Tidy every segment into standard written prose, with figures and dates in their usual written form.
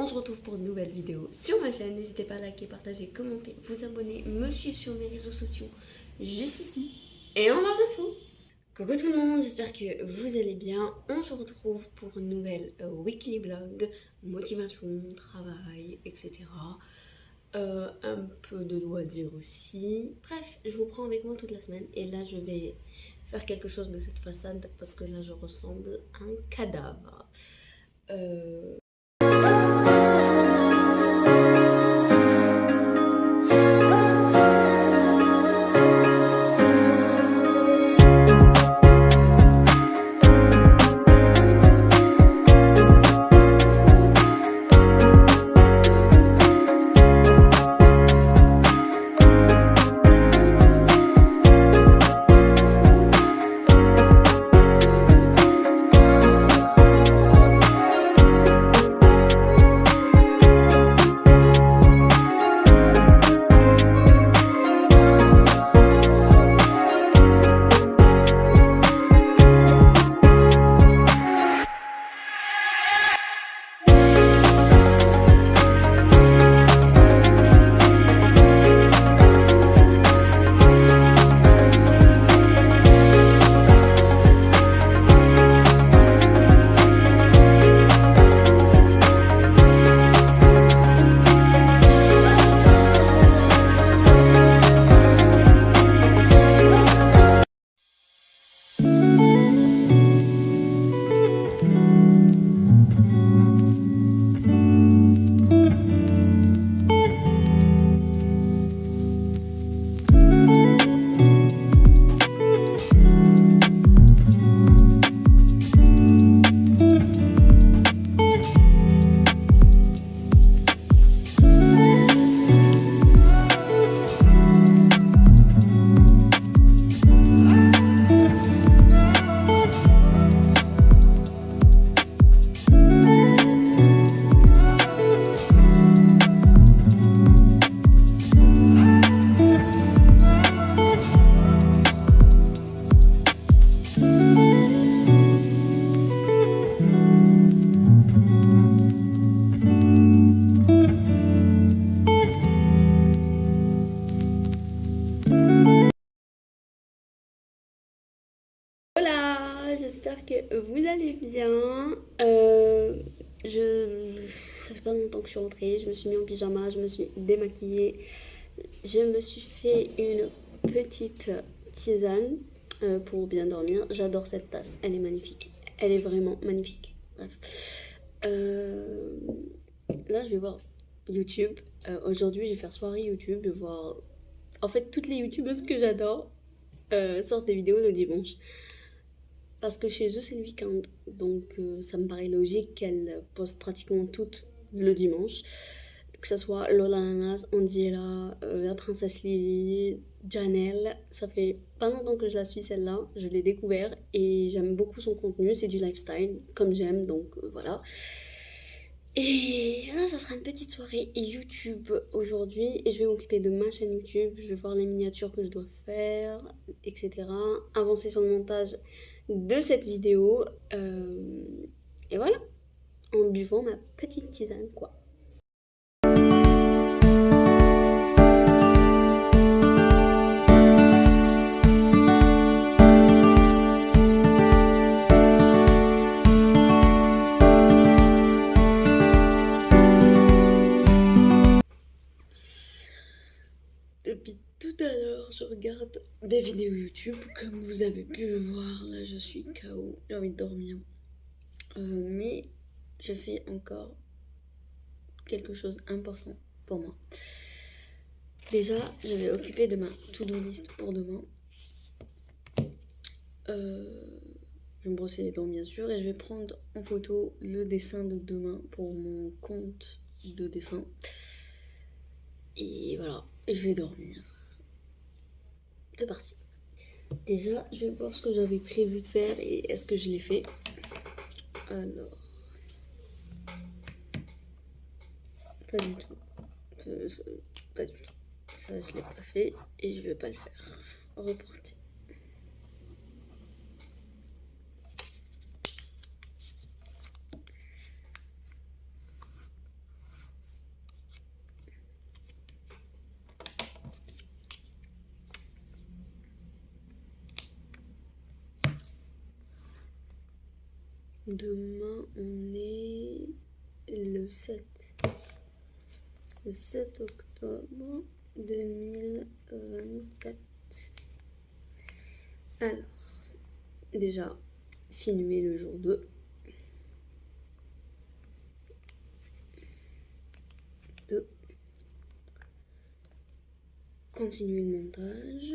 on se retrouve pour une nouvelle vidéo sur ma chaîne. N'hésitez pas à liker, partager, commenter, vous abonner, me suivre sur mes réseaux sociaux juste ici et en barre d'infos. Coucou tout le monde, j'espère que vous allez bien. On se retrouve pour une nouvelle weekly vlog, motivation, travail, etc. Un peu de loisirs aussi. Bref, je vous prends avec moi toute la semaine et là je vais faire quelque chose de cette façade parce que là je ressemble à un cadavre. Voilà, j'espère que vous allez bien. Ça fait pas longtemps que je suis rentrée, je me suis mis en pyjama, je me suis démaquillée, je me suis fait une petite tisane pour bien dormir. J'adore cette tasse, elle est magnifique, elle est vraiment magnifique. Bref. Là, je vais voir YouTube. Aujourd'hui, je vais faire soirée YouTube, je vais voir... En fait, toutes les youtubeuses que j'adore sortent des vidéos le dimanche. Parce que chez eux, c'est le week-end. Donc, ça me paraît logique qu'elles postent pratiquement toutes le dimanche. Que ce soit Lola Nanas, Andiela, la princesse Lily, Janelle. Ça fait pas longtemps que je la suis, celle-là. Je l'ai découvert et j'aime beaucoup son contenu. C'est du lifestyle, comme j'aime. Donc, voilà. Et là, ça sera une petite soirée YouTube aujourd'hui. Et je vais m'occuper de ma chaîne YouTube. Je vais voir les miniatures que je dois faire, etc. Avancer sur le montage de cette vidéo. Et voilà, en buvant ma petite tisane, quoi. Depuis tout à l'heure, je regarde des vidéos YouTube. Comme vous avez pu le voir, là, je suis KO. J'ai envie de dormir. Mais je fais encore quelque chose d'important pour moi. Déjà, je vais occuper de ma to-do list pour demain. Je vais me brosser les dents, bien sûr, et je vais prendre en photo le dessin de demain pour mon compte de dessin. Et voilà, je vais dormir. C'est parti. Déjà, je vais voir ce que j'avais prévu de faire et est-ce que je l'ai fait. Alors, pas du tout. Pas du tout. Ça, je l'ai pas fait et je vais pas le faire. Reporter. Demain, on est le 7. Le 7 octobre 2024. Alors, déjà, filmer le jour 2. Continuer le montage.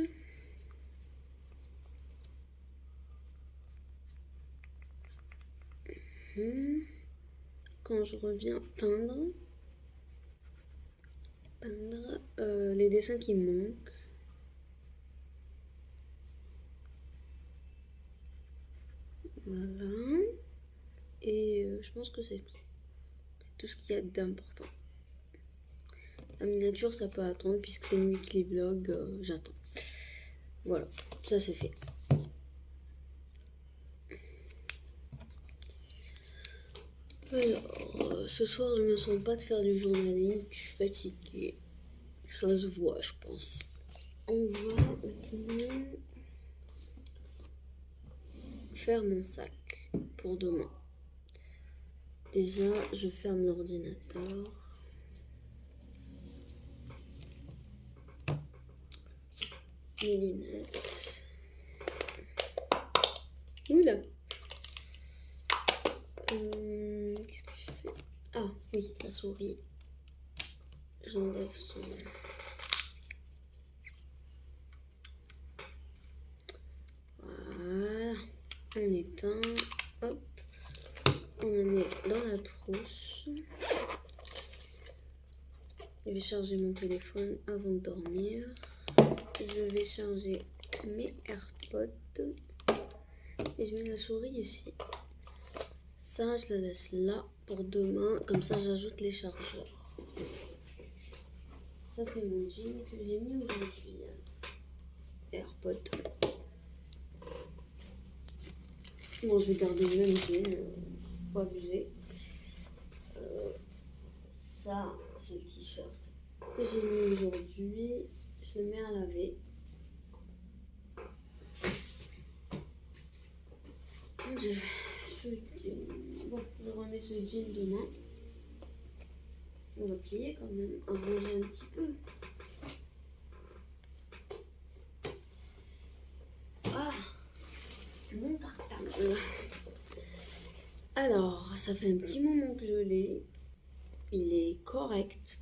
Quand je reviens, peindre les dessins qui me manquent. Voilà. Et je pense que c'est tout ce qu'il y a d'important. La miniature, ça peut attendre puisque c'est une weekly vlog, j'attends. Voilà, ça c'est fait. Alors, ce soir, je me sens pas de faire du journaling, je suis fatiguée. Ça se voit, je pense. On va maintenant faire mon sac pour demain. Déjà, je ferme l'ordinateur. Mes lunettes. Oula. Qu'est-ce que je fais? Ah oui, la souris. J'enlève son... Voilà. On éteint. Hop. On la met dans la trousse. Je vais charger mon téléphone avant de dormir. Je vais charger mes AirPods. Et je mets la souris ici. Ça, je la laisse là pour demain. Comme ça, j'ajoute les chargeurs. Ça, c'est mon jean que j'ai mis aujourd'hui. AirPods. Bon, je vais garder le même jean. Faut abuser. Ça, c'est le t-shirt que j'ai mis aujourd'hui. Je le mets à laver. Bon, je remets ce jean demain. On va plier quand même, arranger un petit peu. Ah, mon cartable. Alors, ça fait un petit moment que je l'ai. Il est correct.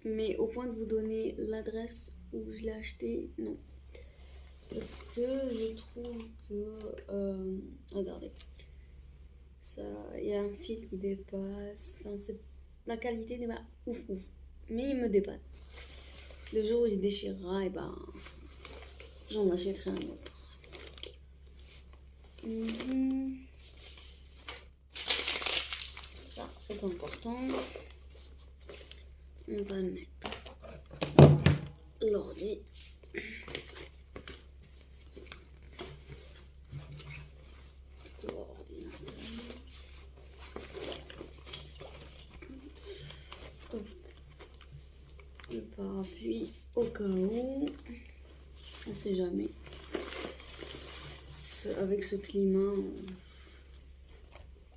Mais au point de vous donner l'adresse où je l'ai acheté, non. Parce que je trouve que... regardez. Il y a un fil qui dépasse. Enfin, la qualité n'est pas ouf. Mais il me dépanne. Le jour où il se déchirera, et ben... j'en achèterai un autre. Ça, c'est important. On va mettre l'ordi. Le parapluie au cas où, on sait jamais. Avec ce climat,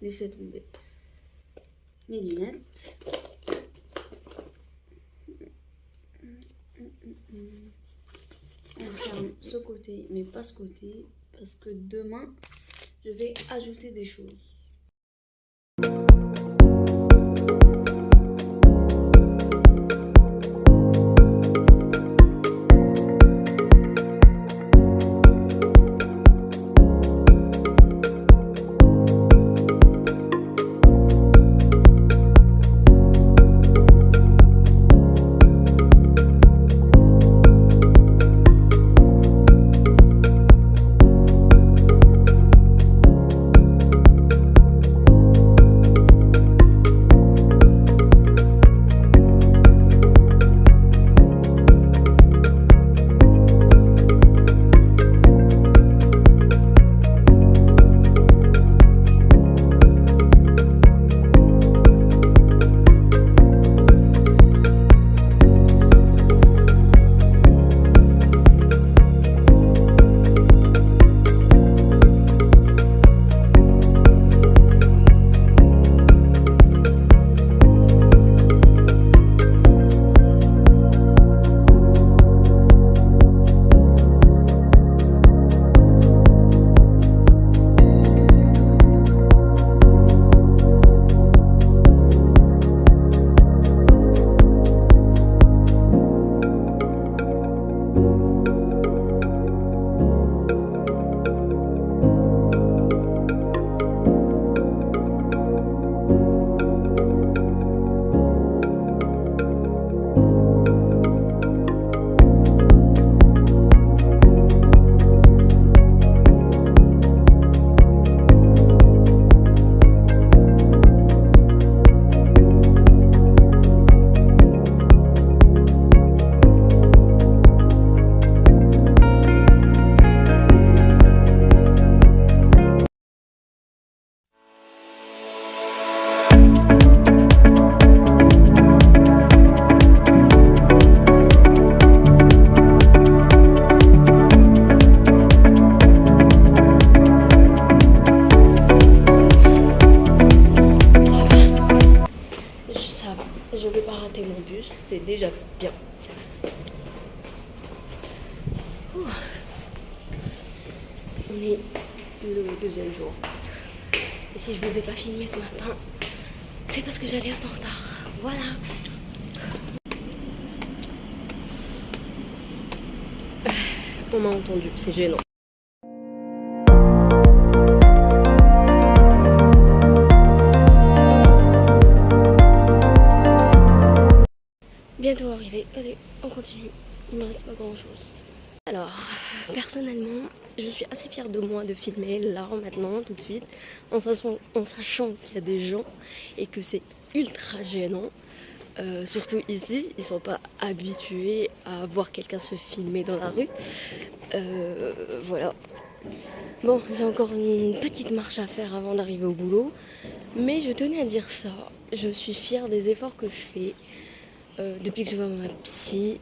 laissez tomber. Mes lunettes. On ferme ce côté, mais pas ce côté, parce que demain, je vais ajouter des choses. On est le deuxième jour. Et si je vous ai pas filmé ce matin, c'est parce que j'allais être en retard. Voilà. On m'a entendu, c'est gênant. Bientôt arrivé. Allez, on continue. Il me reste pas grand chose. Alors, personnellement, je suis assez fière de moi de filmer là, maintenant, tout de suite, en sachant qu'il y a des gens et que c'est ultra gênant. Surtout ici, ils sont pas habitués à voir quelqu'un se filmer dans la rue. Voilà. Bon, j'ai encore une petite marche à faire avant d'arriver au boulot, mais je tenais à dire ça. Je suis fière des efforts que je fais depuis que je vois ma psy.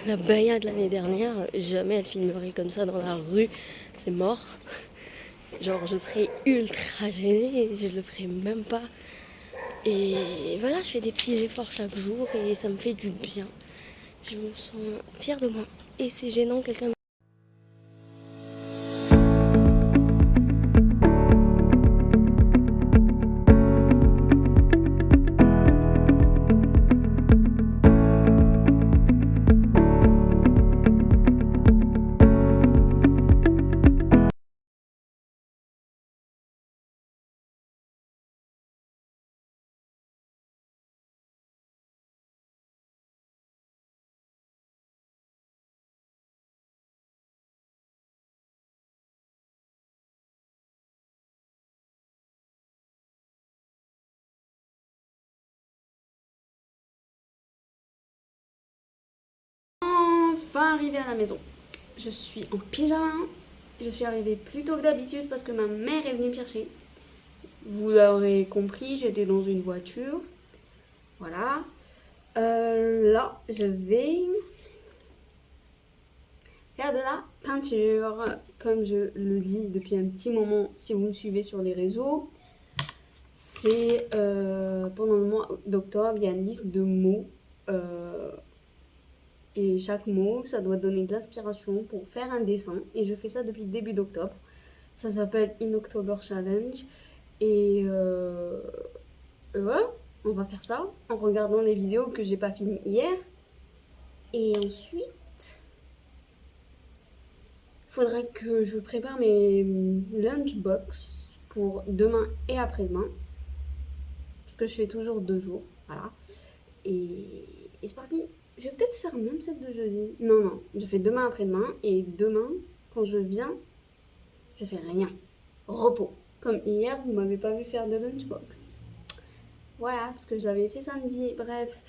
La Baya de l'année dernière, jamais elle filmerait comme ça dans la rue, c'est mort. Genre, je serais ultra gênée et je le ferais même pas. Et voilà, je fais des petits efforts chaque jour et ça me fait du bien. Je me sens fière de moi. Et c'est gênant, quelqu'un. Enfin arrivée à la maison. Je suis en pyjama. Je suis arrivée plus tôt que d'habitude parce que ma mère est venue me chercher. Vous l'aurez compris, j'étais dans une voiture. Voilà. Là, je vais faire de la peinture. Comme je le dis depuis un petit moment, si vous me suivez sur les réseaux, c'est pendant le mois d'octobre, il y a une liste de mots. Et chaque mot, ça doit donner de l'inspiration pour faire un dessin. Et je fais ça depuis début d'octobre. Ça s'appelle In October Challenge. Et voilà, on va faire ça en regardant les vidéos que j'ai pas filmées hier. Et ensuite, il faudrait que je prépare mes lunchbox pour demain et après-demain. Parce que je fais toujours 2 jours. Voilà. Et c'est parti. Je vais peut-être faire même celle de jeudi. Non, non. Je fais demain après-demain. Et demain, quand je viens, je fais rien. Repos. Comme hier, vous m'avez pas vu faire de lunchbox. Voilà, parce que je l'avais fait samedi. Bref,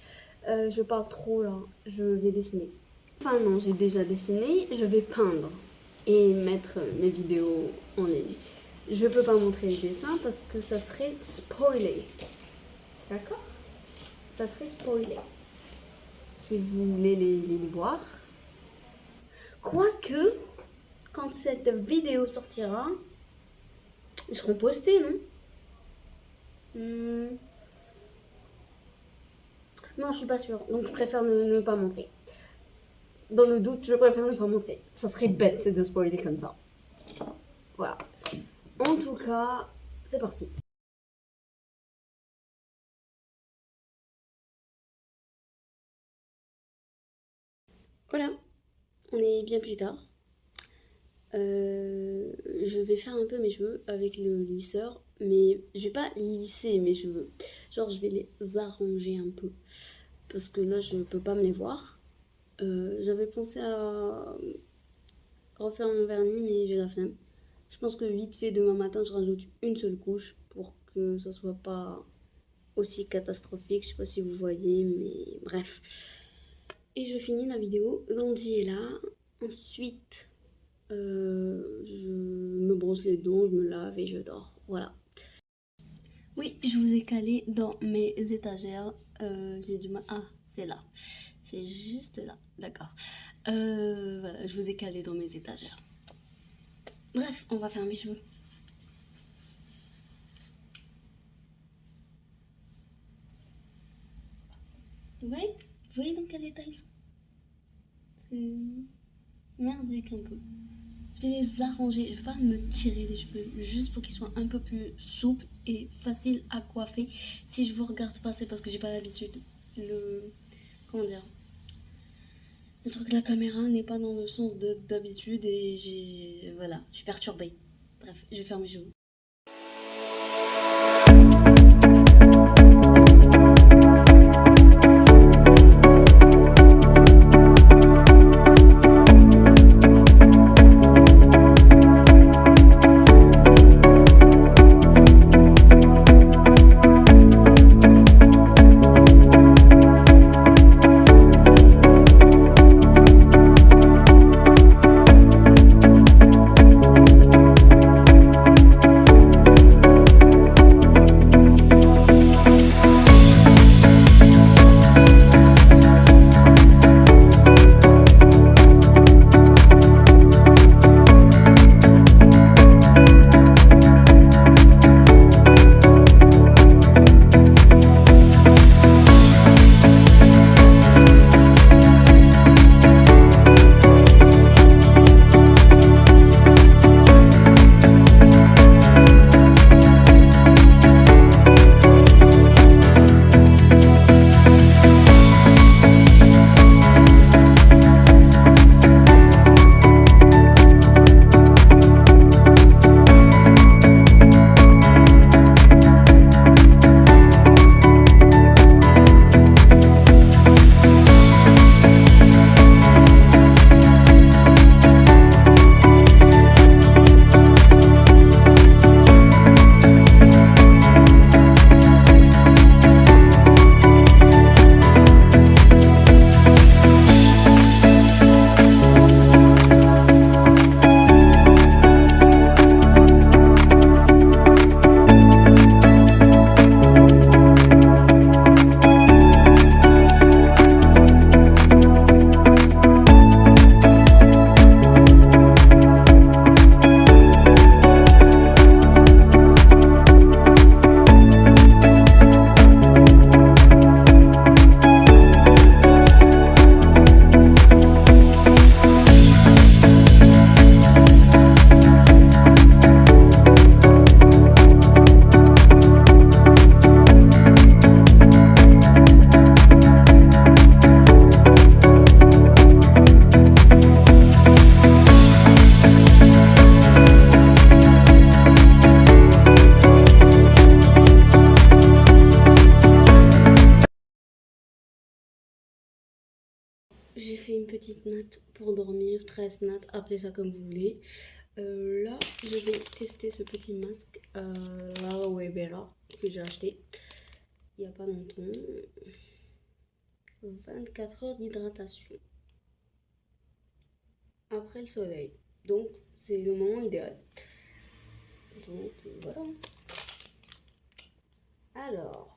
je parle trop là. Je vais dessiner. Enfin non, j'ai déjà dessiné. Je vais peindre et mettre mes vidéos en ligne. Je peux pas montrer les dessins parce que ça serait spoilé. D'accord? Ça serait spoilé. Si vous voulez les voir. Quoique, quand cette vidéo sortira, ils seront postés, non? Non, je suis pas sûre. Donc je préfère ne pas montrer. Dans le doute, je préfère ne pas montrer. Ça serait bête de spoiler comme ça. Voilà. En tout cas, c'est parti. Voilà, on est bien plus tard. Je vais faire un peu mes cheveux avec le lisseur, mais je vais pas lisser mes cheveux. Genre, je vais les arranger un peu. Parce que là, je peux pas me les voir. J'avais pensé à refaire mon vernis, mais j'ai la flemme. Je pense que vite fait, demain matin, je rajoute une seule couche pour que ça soit pas aussi catastrophique. Je sais pas si vous voyez, mais bref. Et je finis la vidéo. Dandy est là. Ensuite, je me brosse les dents, je me lave et je dors. Voilà. Oui, je vous ai calé dans mes étagères. J'ai du mal. Ah, c'est là. C'est juste là. D'accord. Voilà, je vous ai calé dans mes étagères. Bref, on va faire mes cheveux. Vous voyez dans quel état ils sont? C'est merdique un peu. vais les arranger. Je vais pas me tirer les cheveux, juste pour qu'ils soient un peu plus souples et faciles à coiffer. Si je vous regarde pas, c'est parce que j'ai pas l'habitude. Comment dire? Le truc de la caméra n'est pas dans le sens d'habitude et voilà, je suis perturbée. Bref, je vais faire mes cheveux. J'ai fait une petite natte pour dormir, 13 nattes, appelez ça comme vous voulez. Là, je vais tester ce petit masque Aloe Vera que j'ai acheté il n'y a pas longtemps. 24 heures d'hydratation après le soleil. Donc, c'est le moment idéal. Donc, voilà. Alors...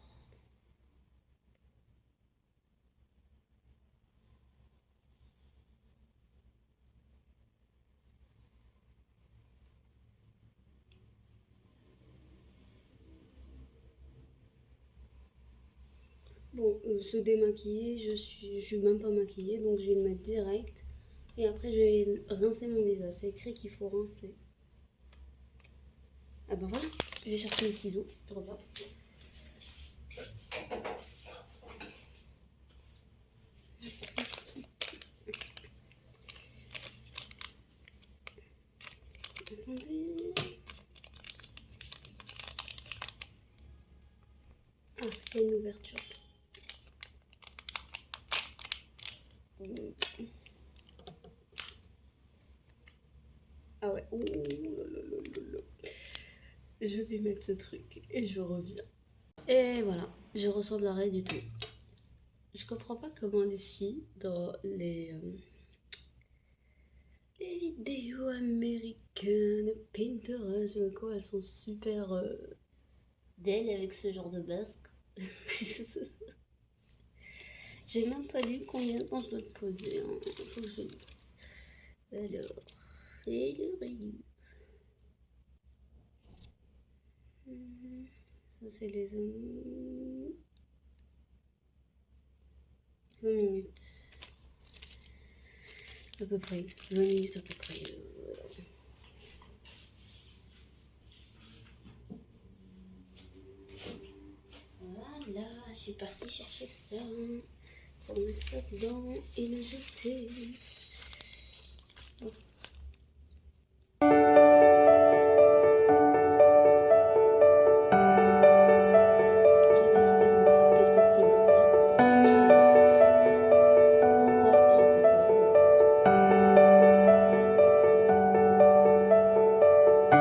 Bon, se démaquiller, je suis même pas maquillée, donc je vais le mettre direct. Et après, je vais rincer mon visage. C'est écrit qu'il faut rincer. Ah ben voilà, je vais chercher les ciseaux. Je reviens. Attendez. Ah, il y a une ouverture. Ah ouais. Ouh, lololololo. Je vais mettre ce truc et je reviens. Et voilà, je ressemblerai du tout. Je comprends pas comment les filles dans les vidéos américaines, Pinterest, quoi, elles sont super belles avec ce genre de masque. J'ai même pas lu combien de temps je dois te poser. Hein. Faut que je lise. Alors, ça c'est les 20 minutes. À peu près. 20 minutes à peu près. Voilà. chercher ça pour mettre ça dedans et le jeter. Oh. J'ai décidé de me faire quelques petits massages comme ça sur le masque. Pourquoi? Je sais pas.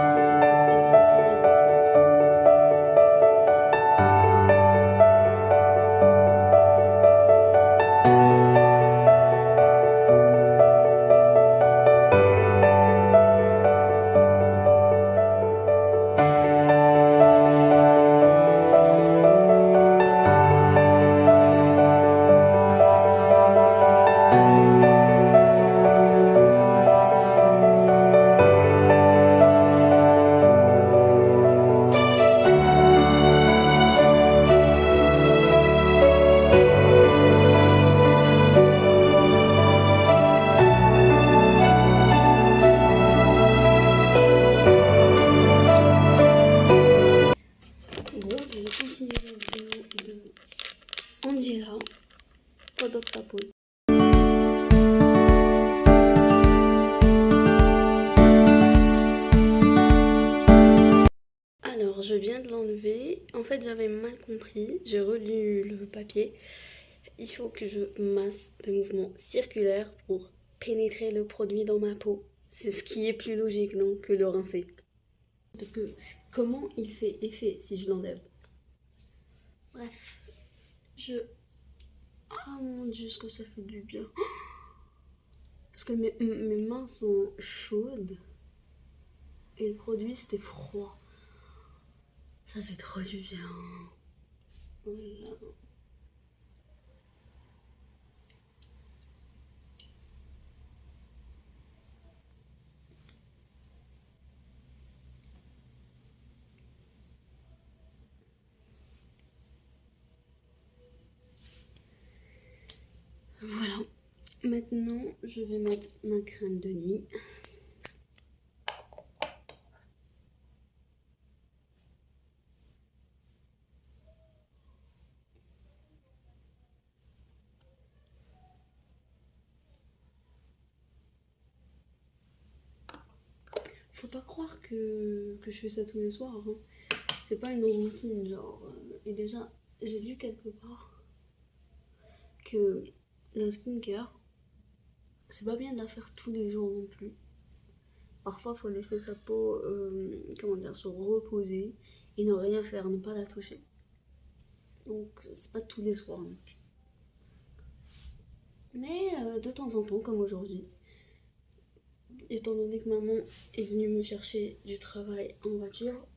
Si ça peut aider à tenir en place. Bon, je vais continuer la vidéo de Angela pendant que ça pose. Alors, je viens de l'enlever. En fait, j'avais mal compris. J'ai relu le papier. Il faut que je masse de mouvements circulaires pour pénétrer le produit dans ma peau. C'est ce qui est plus logique, non, que le rincer. Parce que comment il fait effet si je l'enlève? Bref, ah mon dieu, ce que ça fait du bien. Parce que mes mains sont chaudes et le produit c'était froid. Ça fait trop du bien. Voilà. Voilà. Maintenant, je vais mettre ma crème de nuit. Faut pas croire que je fais ça tous les soirs. Hein. C'est pas une routine, genre. Et déjà, j'ai lu quelque part que la skincare, c'est pas bien de la faire tous les jours non plus. Parfois, faut laisser sa peau, se reposer et ne rien faire, ne pas la toucher. Donc, c'est pas tous les soirs non plus. Mais de temps en temps, comme aujourd'hui, étant donné que maman est venue me chercher du travail en voiture,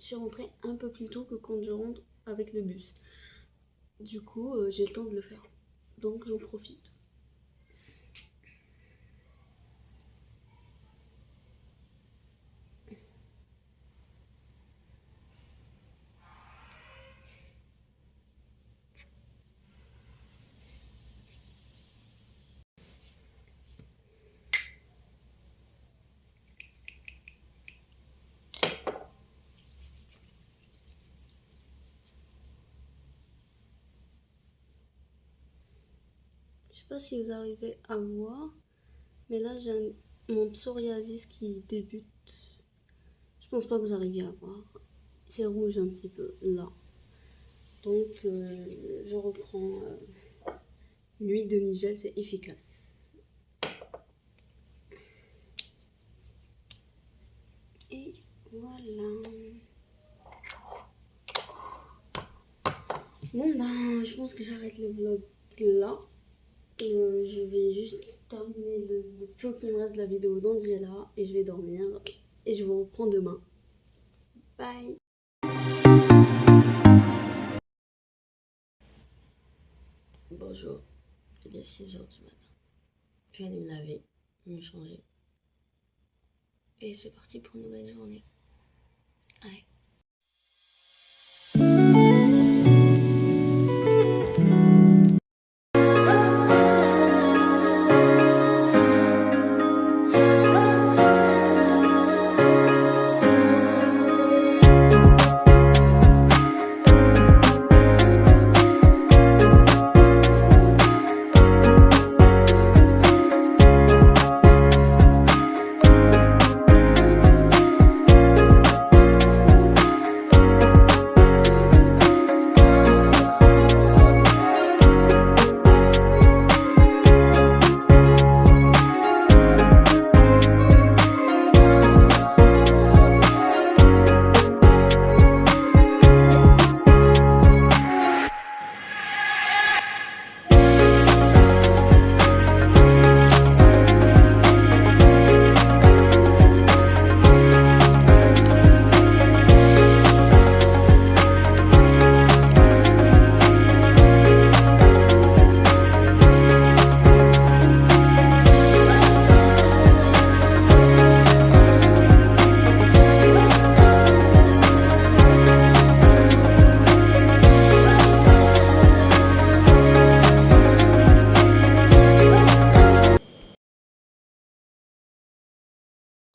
je suis rentrée un peu plus tôt que quand je rentre avec le bus. Du coup, j'ai le temps de le faire. Donc, j'en profite. Je sais pas si vous arrivez à voir, mais là j'ai mon psoriasis qui débute. Je pense pas que vous arriviez à voir. C'est rouge un petit peu là. Donc je reprends l'huile de nigel, c'est efficace. Et voilà. Bon ben, je pense que j'arrête le vlog là. Je vais juste terminer le peu qui me reste de la vidéo d'Angela et je vais dormir et je vous reprends demain. Bye. Bonjour, il est 6h du matin. Je viens de me laver, me changer. Et c'est parti pour une nouvelle journée. Allez.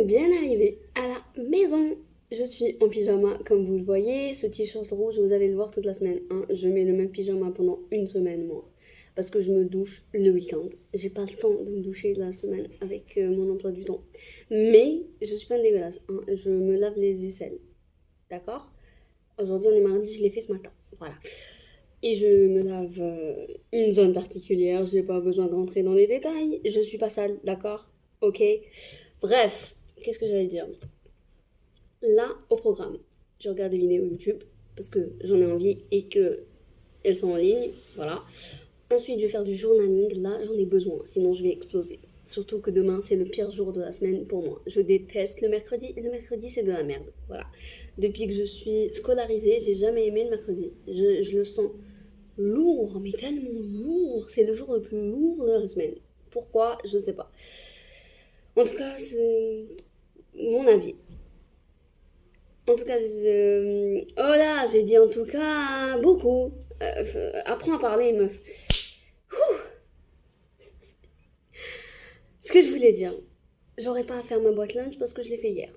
bien arrivée à la maison. Je suis en pyjama comme vous le voyez. Ce t-shirt rouge, vous allez le voir toute la semaine. Hein. Je mets le même pyjama pendant une semaine, moi. Parce que je me douche le week-end. J'ai pas le temps de me doucher la semaine avec mon emploi du temps. Mais je suis pas dégueulasse. Hein. Je me lave les aisselles. D'accord? Aujourd'hui, on est mardi, je l'ai fait ce matin. Voilà. Et je me lave une zone particulière. Je n'ai pas besoin de rentrer dans les détails. Je suis pas sale, d'accord? Ok? Bref, qu'est-ce que j'allais dire? Là, au programme, je regarde des vidéos YouTube parce que j'en ai envie et que elles sont en ligne, voilà. Ensuite, je vais faire du journaling. Là, j'en ai besoin, sinon je vais exploser. Surtout que demain, c'est le pire jour de la semaine pour moi. Je déteste le mercredi. Le mercredi, c'est de la merde, voilà. Depuis que je suis scolarisée, j'ai jamais aimé le mercredi. Je le sens lourd, mais tellement lourd. C'est le jour le plus lourd de la semaine. Pourquoi? Je sais pas. En tout cas, c'est mon avis. En tout cas, oh là, j'ai dit en tout cas beaucoup. Apprends à parler, meuf. Ce que je voulais dire, j'aurais pas à faire ma boîte lunch parce que je l'ai fait hier.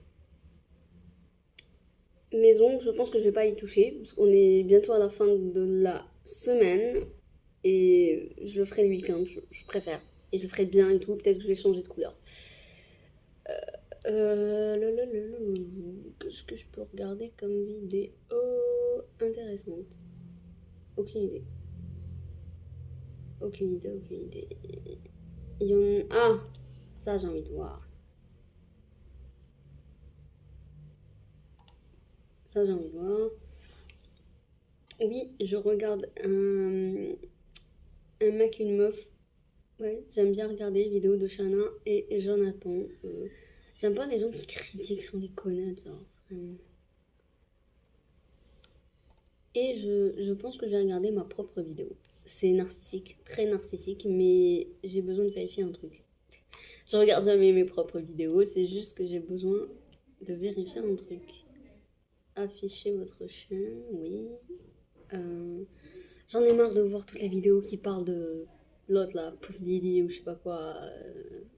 Mes ongles, je pense que je vais pas y toucher parce qu'on est bientôt à la fin de la semaine et je le ferai le week-end, je préfère. Et je le ferai bien et tout, peut-être que je vais changer de couleur. Qu'est-ce que je peux regarder comme vidéo intéressante? Aucune idée. Aucune idée, aucune idée. Il y en a... Ah, ça j'ai envie de voir. Ça j'ai envie de voir. Oui, je regarde un mec, une meuf. Ouais, j'aime bien regarder les vidéos de Shana et Jonathan. J'aime pas les gens qui critiquent sur les connards, genre, vraiment. Et je pense que je vais regarder ma propre vidéo. C'est narcissique, très narcissique, mais j'ai besoin de vérifier un truc. Je regarde jamais mes propres vidéos, c'est juste que j'ai besoin de vérifier un truc. Afficher votre chaîne, oui. J'en ai marre de voir toutes les vidéos qui parlent de l'autre là, Puff Diddy ou je sais pas quoi.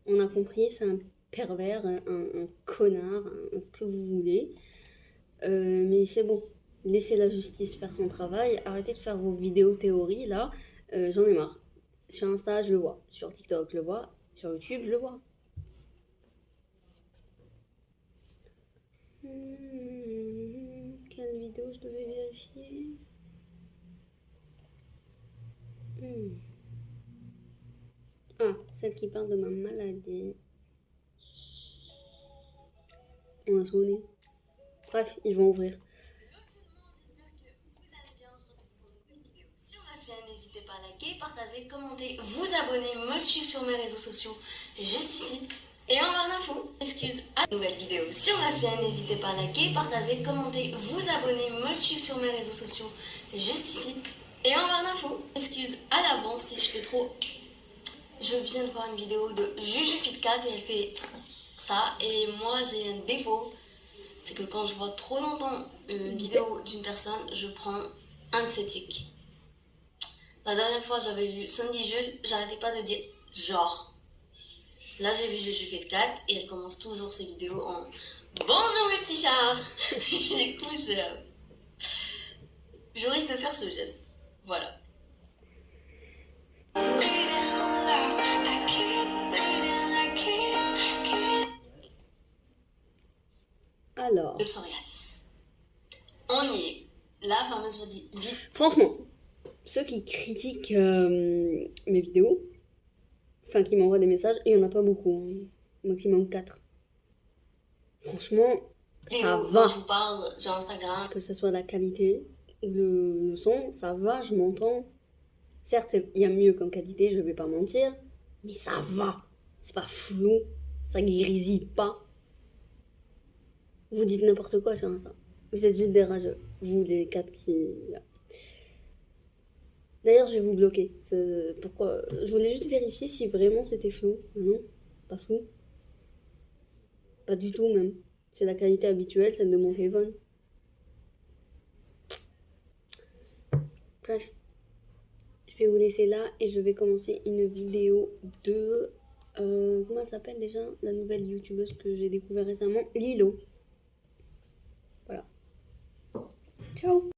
On a compris, c'est un pervers, un connard, ce que vous voulez. Mais c'est bon, laissez la justice faire son travail, arrêtez de faire vos vidéos théories là, j'en ai marre. Sur Insta, je le vois, sur TikTok, je le vois, sur YouTube, je le vois. Quelle vidéo je devais vérifier? Ah, celle qui parle de ma maladie. On a sonné. Bref, ils vont ouvrir. N'hésitez pas à liker, partager, commenter, vous abonner, me suivre sur mes réseaux sociaux, juste ici. Et en barre d'infos, excuse à une nouvelle vidéo sur ma chaîne. N'hésitez pas à liker, partager, commenter, vous abonner, me suivre sur mes réseaux sociaux, juste ici. Et en barre d'infos, excuse à l'avance si je fais trop. Je viens de voir une vidéo de Juju Fitcat et elle fait ça. Et moi j'ai un défaut, c'est que quand je vois trop longtemps une vidéo d'une personne, je prends un de ses tics. La dernière fois, j'avais vu Sandy Jules, j'arrêtais pas de dire genre. Là, j'ai vu Juju Fitcat et elle commence toujours ses vidéos en bonjour mes petits chats. Du coup, je risque de faire ce geste. Voilà. Alors, De psoriasis. On y est. La fameuse vie. franchement, ceux qui critiquent mes vidéos, enfin qui m'envoient des messages, il y en a pas beaucoup, hein. Maximum 4. Franchement, ça va. Je vous parle sur Instagram. Que ce soit la qualité ou le son, ça va, je m'entends. Certes, il y a mieux comme qualité, je vais pas mentir, mais ça va. C'est pas flou, ça grésille pas. Vous dites n'importe quoi sur Insta. Vous êtes juste des rageux. Vous, les 4 qui... D'ailleurs, je vais vous bloquer. Pourquoi? Je voulais juste vérifier si vraiment c'était flou. Mais non, pas flou. Pas du tout même. C'est la qualité habituelle, celle de mon téléphone. Bref, je vais vous laisser là et je vais commencer une vidéo de Comment elle s'appelle déjà? La nouvelle youtubeuse que j'ai découvert récemment, Lilo. Voilà. Ciao!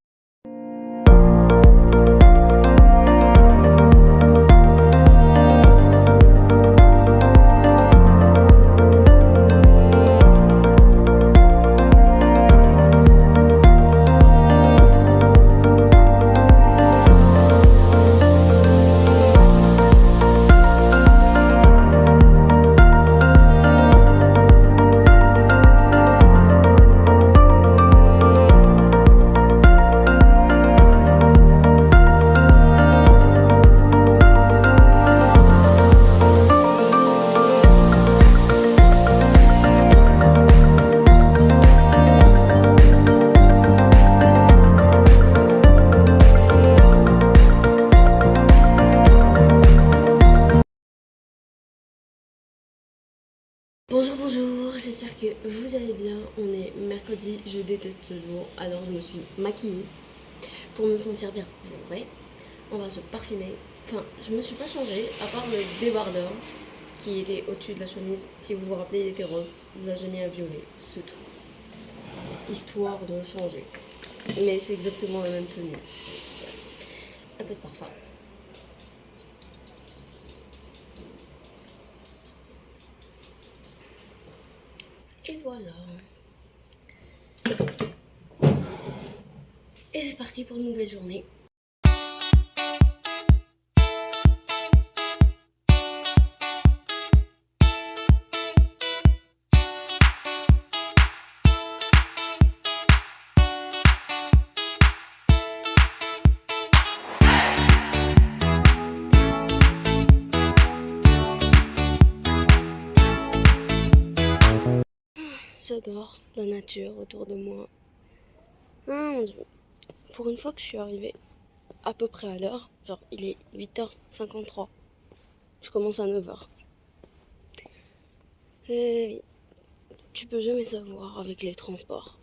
Bonjour, bonjour, j'espère que vous allez bien. On est mercredi, je déteste ce jour, alors je me suis maquillée pour me sentir bien. Ouais, on va se parfumer. Enfin, je me suis pas changée, à part le débardeur qui était au-dessus de la chemise. Si vous vous rappelez, il était rose. Là, j'ai mis un violet, c'est tout. Histoire de changer. Mais c'est exactement la même tenue. Un peu de parfum. Et voilà. Et c'est parti pour une nouvelle journée. J'adore la nature autour de moi. Ah mon dieu. Pour une fois que je suis arrivée à peu près à l'heure, genre il est 8h53. Je commence à 9h. Et tu peux jamais savoir avec les transports.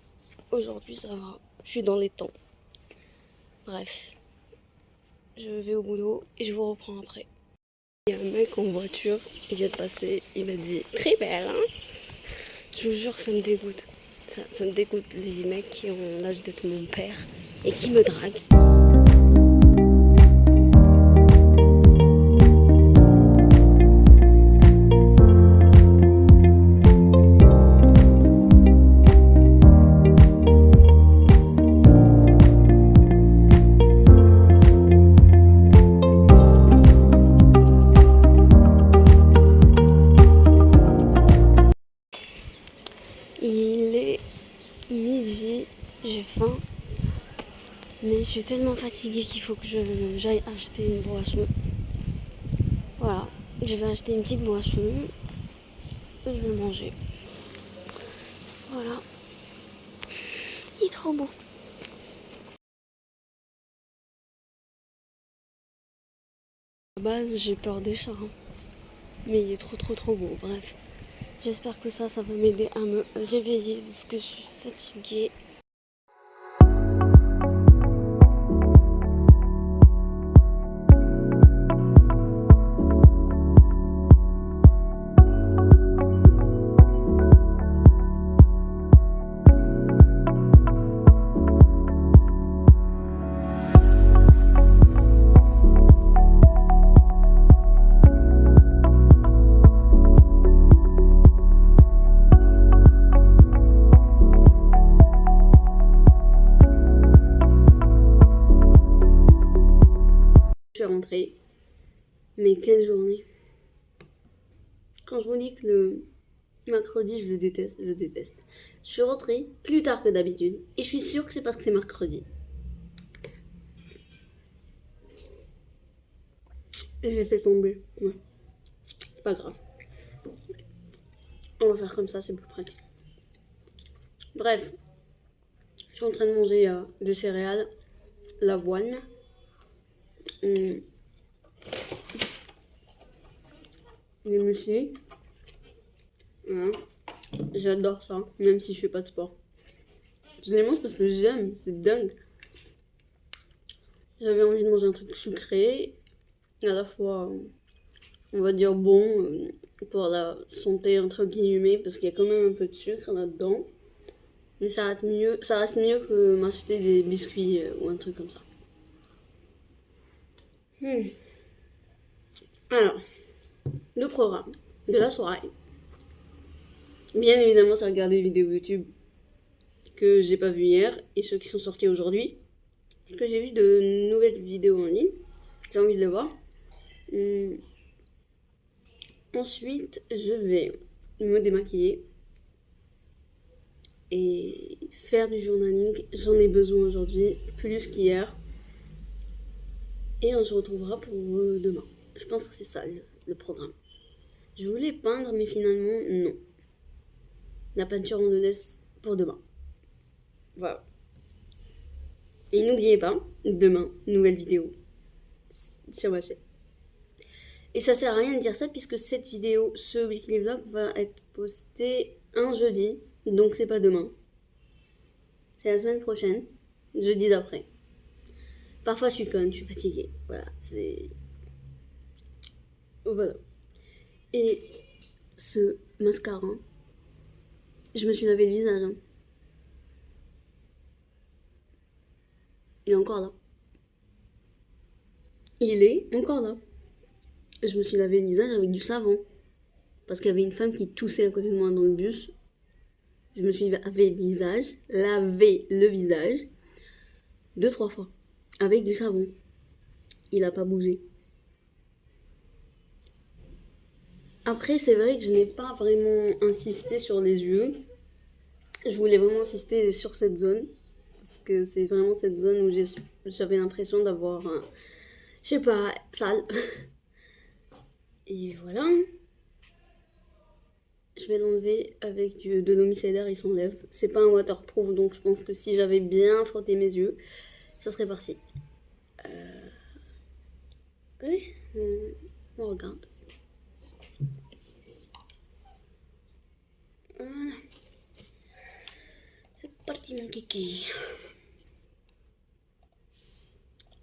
Aujourd'hui ça va, je suis dans les temps. Bref, je vais au boulot et je vous reprends après. Il y a un mec en voiture, il vient de passer, il m'a dit très belle, hein. Je vous jure que ça me dégoûte. Ça me dégoûte les mecs qui ont l'âge d'être mon père et qui me draguent. Il est midi, j'ai faim, mais je suis tellement fatiguée qu'il faut que j'aille acheter une boisson. Voilà, je vais acheter une petite boisson et je vais manger. Voilà, il est trop beau. À la base, j'ai peur des chats, hein. Mais il est trop beau, bref. J'espère que ça va m'aider à me réveiller parce que je suis fatiguée. Je suis rentrée, mais quelle journée! Quand je vous dis que le mercredi, je le déteste. Je suis rentrée plus tard que d'habitude, et je suis sûre que c'est parce que c'est mercredi. Et j'ai fait tomber. Ouais. C'est pas grave. On va faire comme ça, c'est plus pratique. Bref, je suis en train de manger des céréales, l'avoine. Les muesli. Voilà. J'adore ça, même si je fais pas de sport. Je les mange parce que j'aime, c'est dingue. J'avais envie de manger un truc sucré, à la fois on va dire bon pour la santé entre guillemets parce qu'il y a quand même un peu de sucre là-dedans. Mais ça reste mieux que m'acheter des biscuits ou un truc comme ça. Alors, le programme de la soirée. Bien évidemment, c'est regarder les vidéos YouTube que j'ai pas vues hier et ceux qui sont sortis aujourd'hui. Que j'ai vu de nouvelles vidéos en ligne. J'ai envie de les voir. Ensuite, je vais me démaquiller et faire du journaling. J'en ai besoin aujourd'hui, plus qu'hier. Et on se retrouvera pour demain. Je pense que c'est ça le programme. Je voulais peindre, mais finalement, non. La peinture, on le laisse pour demain. Voilà. Et n'oubliez pas, demain, nouvelle vidéo sur ma chaîne. Et ça sert à rien de dire ça puisque cette vidéo, ce weekly vlog va être posté un jeudi. Donc c'est pas demain. C'est la semaine prochaine. Jeudi d'après. Parfois je suis conne, je suis fatiguée. Voilà, c'est... Voilà. Et ce mascara, je me suis lavé le visage. Hein. Il est encore là. Il est encore là. Je me suis lavé le visage avec du savon. Parce qu'il y avait une femme qui toussait à côté de moi dans le bus. Je me suis lavé le visage 2-3 fois. Avec du savon. Il a pas bougé. Après, c'est vrai que je n'ai pas vraiment insisté sur les yeux. Je voulais vraiment insister sur cette zone. Parce que c'est vraiment cette zone où j'avais l'impression d'avoir un... Je sais pas, sale. Et voilà. Je vais l'enlever avec de l'eau micellaire, il s'enlève. C'est pas un waterproof, donc je pense que si j'avais bien frotté mes yeux, ça serait parti. Oui, on regarde. Voilà. C'est parti mon kiki.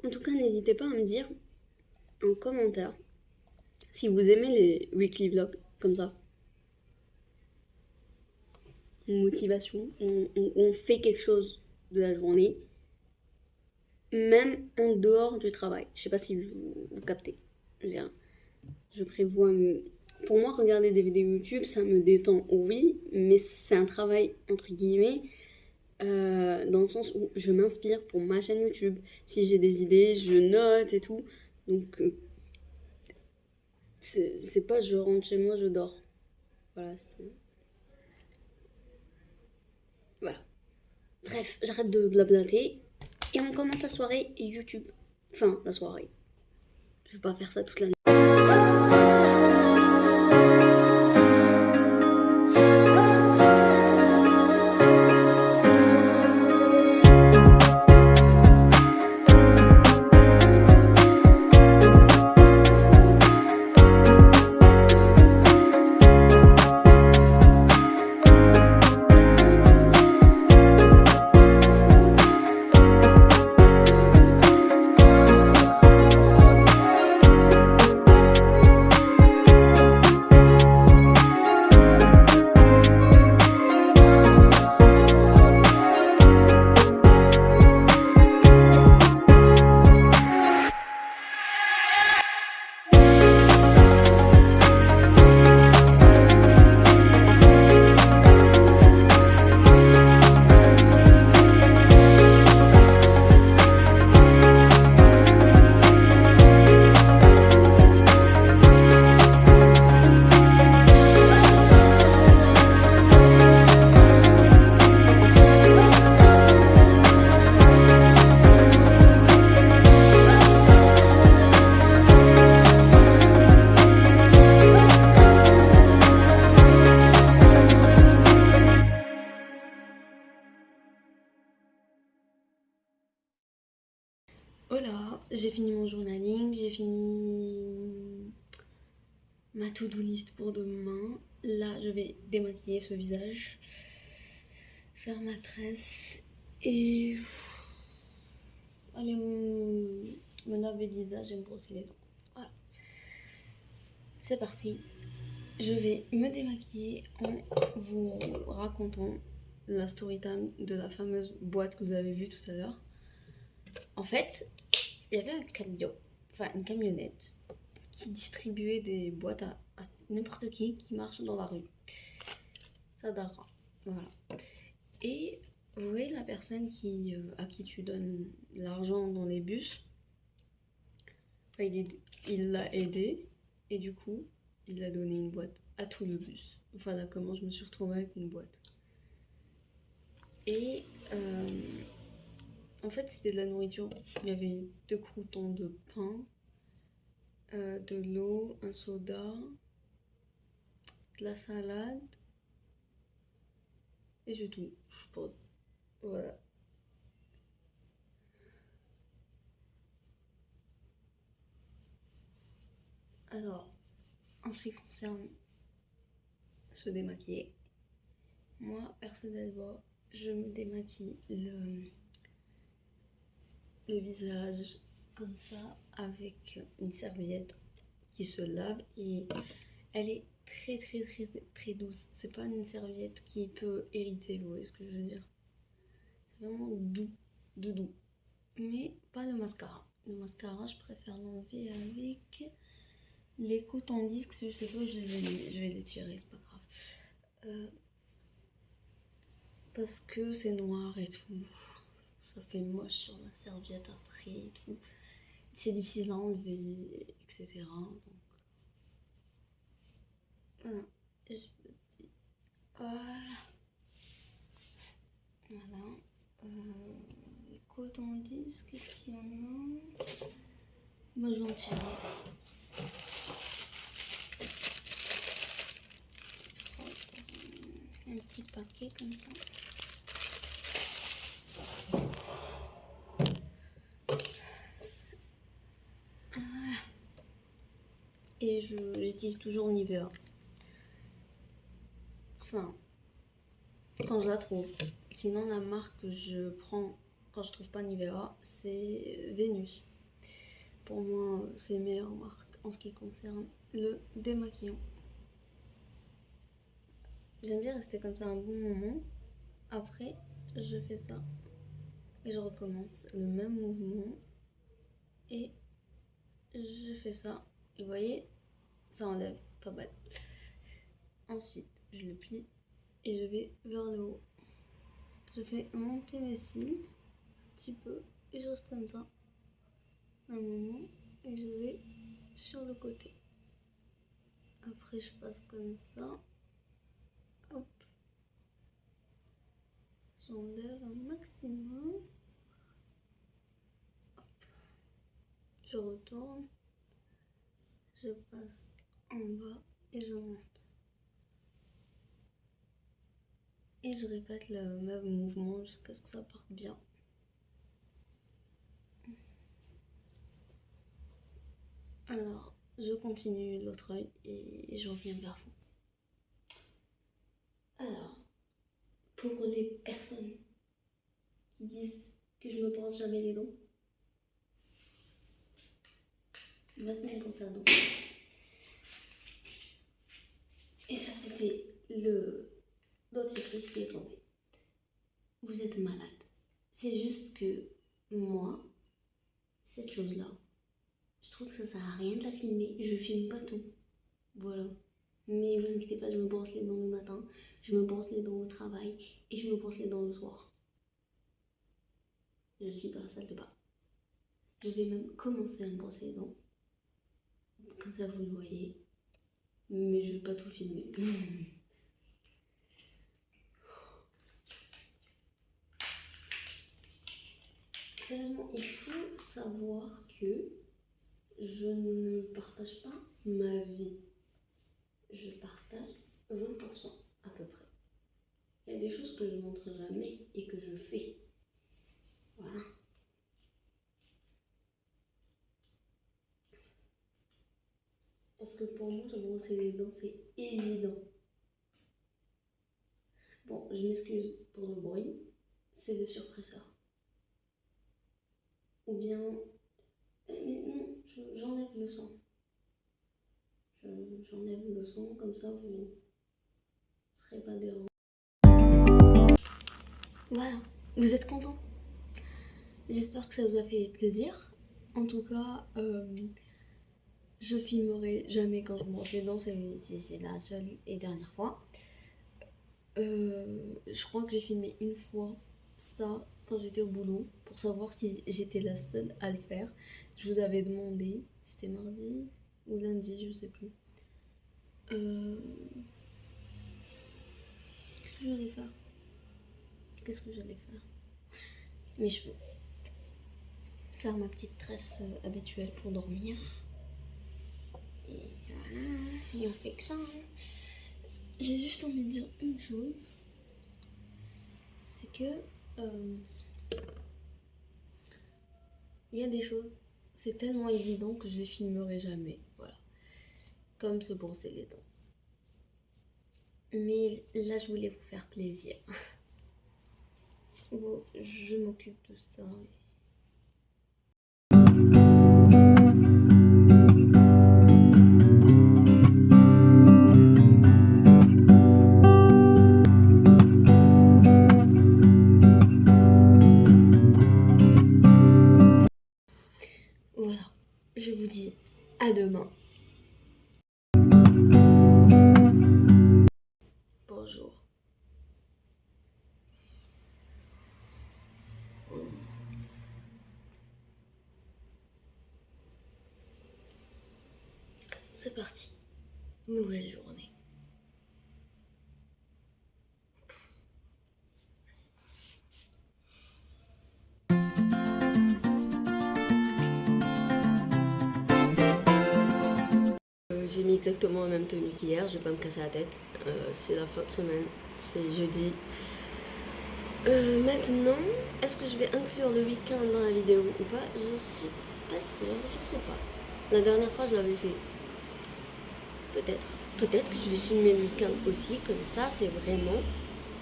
En tout cas, n'hésitez pas à me dire en commentaire si vous aimez les weekly vlogs comme ça. Motivation, on fait quelque chose de la journée, même en dehors du travail. Je sais pas si vous captez. Je prévois... Pour moi, regarder des vidéos YouTube, ça me détend, oui, mais c'est un travail, entre guillemets, dans le sens où je m'inspire pour ma chaîne YouTube. Si j'ai des idées, je note et tout. Donc, c'est pas je rentre chez moi, je dors. Voilà, voilà. Bref, j'arrête de blablater et on commence la soirée YouTube. Enfin, la soirée. Je vais pas faire ça toute la nuit. Voilà, j'ai fini mon journaling, j'ai fini ma to-do list pour demain. Là, je vais démaquiller ce visage, faire ma tresse et aller me laver le visage et me brosser les dents. Voilà. c'est parti. Je vais me démaquiller en vous racontant la story time de la fameuse boîte que vous avez vue tout à l'heure. En fait, il y avait un camion, enfin une camionnette, qui distribuait des boîtes à n'importe qui marche dans la rue. Sadara, voilà. Et vous voyez la personne à qui tu donnes l'argent dans les bus, il l'a aidé et du coup, il a donné une boîte à tout le bus. Voilà comment je me suis retrouvée avec une boîte. Et en fait, c'était de la nourriture. Il y avait 2 croûtons de pain, de l'eau, un soda, de la salade et c'est tout, je pense. Voilà. Alors, en ce qui concerne se démaquiller, moi, personnellement, je me démaquille le visage comme ça avec une serviette qui se lave et elle est très très très très douce. C'est pas une serviette qui peut irriter, vous voyez ce que je veux dire? C'est vraiment doux, doux. Mais pas le mascara. Le mascara, je préfère l'enlever avec les cotons-disques. Je sais pas, je vais les tirer, c'est pas grave. Parce que c'est noir et tout. Ça fait moche sur la serviette après et tout. C'est difficile à enlever, etc. Donc, voilà. Je me dis, voilà. Voilà. Les cotons-disques, qu'est-ce qu'il y en a? Moi, je vais en tirer. Un petit paquet comme ça. Et j'utilise toujours Nivea. Enfin, quand je la trouve. Sinon, la marque que je prends quand je trouve pas Nivea, c'est Vénus. Pour moi, c'est la meilleure marque en ce qui concerne le démaquillant. J'aime bien rester comme ça un bon moment. Après, je fais ça. Et je recommence le même mouvement. Et je fais ça. Et vous voyez, ça enlève pas mal. Ensuite, je le plie et je vais vers le haut. Je fais monter mes cils un petit peu et je reste comme ça un moment et je vais sur le côté. Après, je passe comme ça. Hop. J'enlève un maximum. Hop. Je retourne. Je passe en bas et je monte. Et je répète le même mouvement jusqu'à ce que ça parte bien. Alors, je continue l'autre œil et je reviens vers vous. Alors, pour les personnes qui disent que je me brosse jamais les dents, voici mes brosses à dents. Et ça, c'était le dentifrice qui est tombé. Vous êtes malade. C'est juste que moi, cette chose-là, je trouve que ça sert à rien de la filmer. Je filme pas tout. Voilà. Mais vous inquiétez pas, je me brosse les dents le matin, je me brosse les dents au travail et je me brosse les dents le soir. Je suis dans la salle de bain. Je vais même commencer à me brosser les dents. Comme ça, vous le voyez. Mais je vais pas tout filmer. Sérieusement, il faut savoir que je ne partage pas ma vie. Je partage 20% à peu près. Il y a des choses que je ne montre jamais et que je fais. Voilà. Parce que pour moi, se brosser les dents, c'est évident. Bon, je m'excuse pour le bruit, c'est le surpresseur. Ou bien, mais non, j'enlève le sang. J'enlève le son, comme ça vous ne serez pas dérangés. Voilà, vous êtes contents? J'espère que ça vous a fait plaisir. En tout cas, je filmerai jamais quand je me refais dedans, c'est la seule et dernière fois. Je crois que j'ai filmé une fois ça quand j'étais au boulot pour savoir si j'étais la seule à le faire. Je vous avais demandé, c'était mardi ou lundi, je sais plus. Qu'est-ce que j'allais faire? Qu'est-ce que j'allais faire? Mes cheveux. Faire ma petite tresse habituelle pour dormir. Et voilà, et on fait que ça. Hein. J'ai juste envie de dire une chose. C'est que il y a des choses, c'est tellement évident que je les filmerai jamais. Voilà. Comme se brosser les dents. Mais là, je voulais vous faire plaisir. Bon, je m'occupe de ça. Voilà, je vous dis à demain. Bonjour. C'est parti. Nouvelle journée. J'ai mis exactement la même tenue qu'hier, je vais pas me casser la tête. C'est la fin de semaine, c'est jeudi. Maintenant, est-ce que je vais inclure le week-end dans la vidéo ou pas? Je suis pas sûre, je sais pas. La dernière fois, je l'avais fait. Peut-être. Peut-être que je vais filmer le week-end aussi, comme ça, c'est vraiment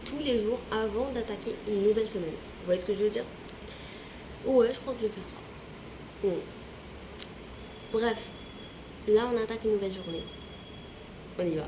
tous les jours avant d'attaquer une nouvelle semaine. Vous voyez ce que je veux dire? Ouais, je crois que je vais faire ça. Bon. Bref, là, on attaque une nouvelle journée. On y va.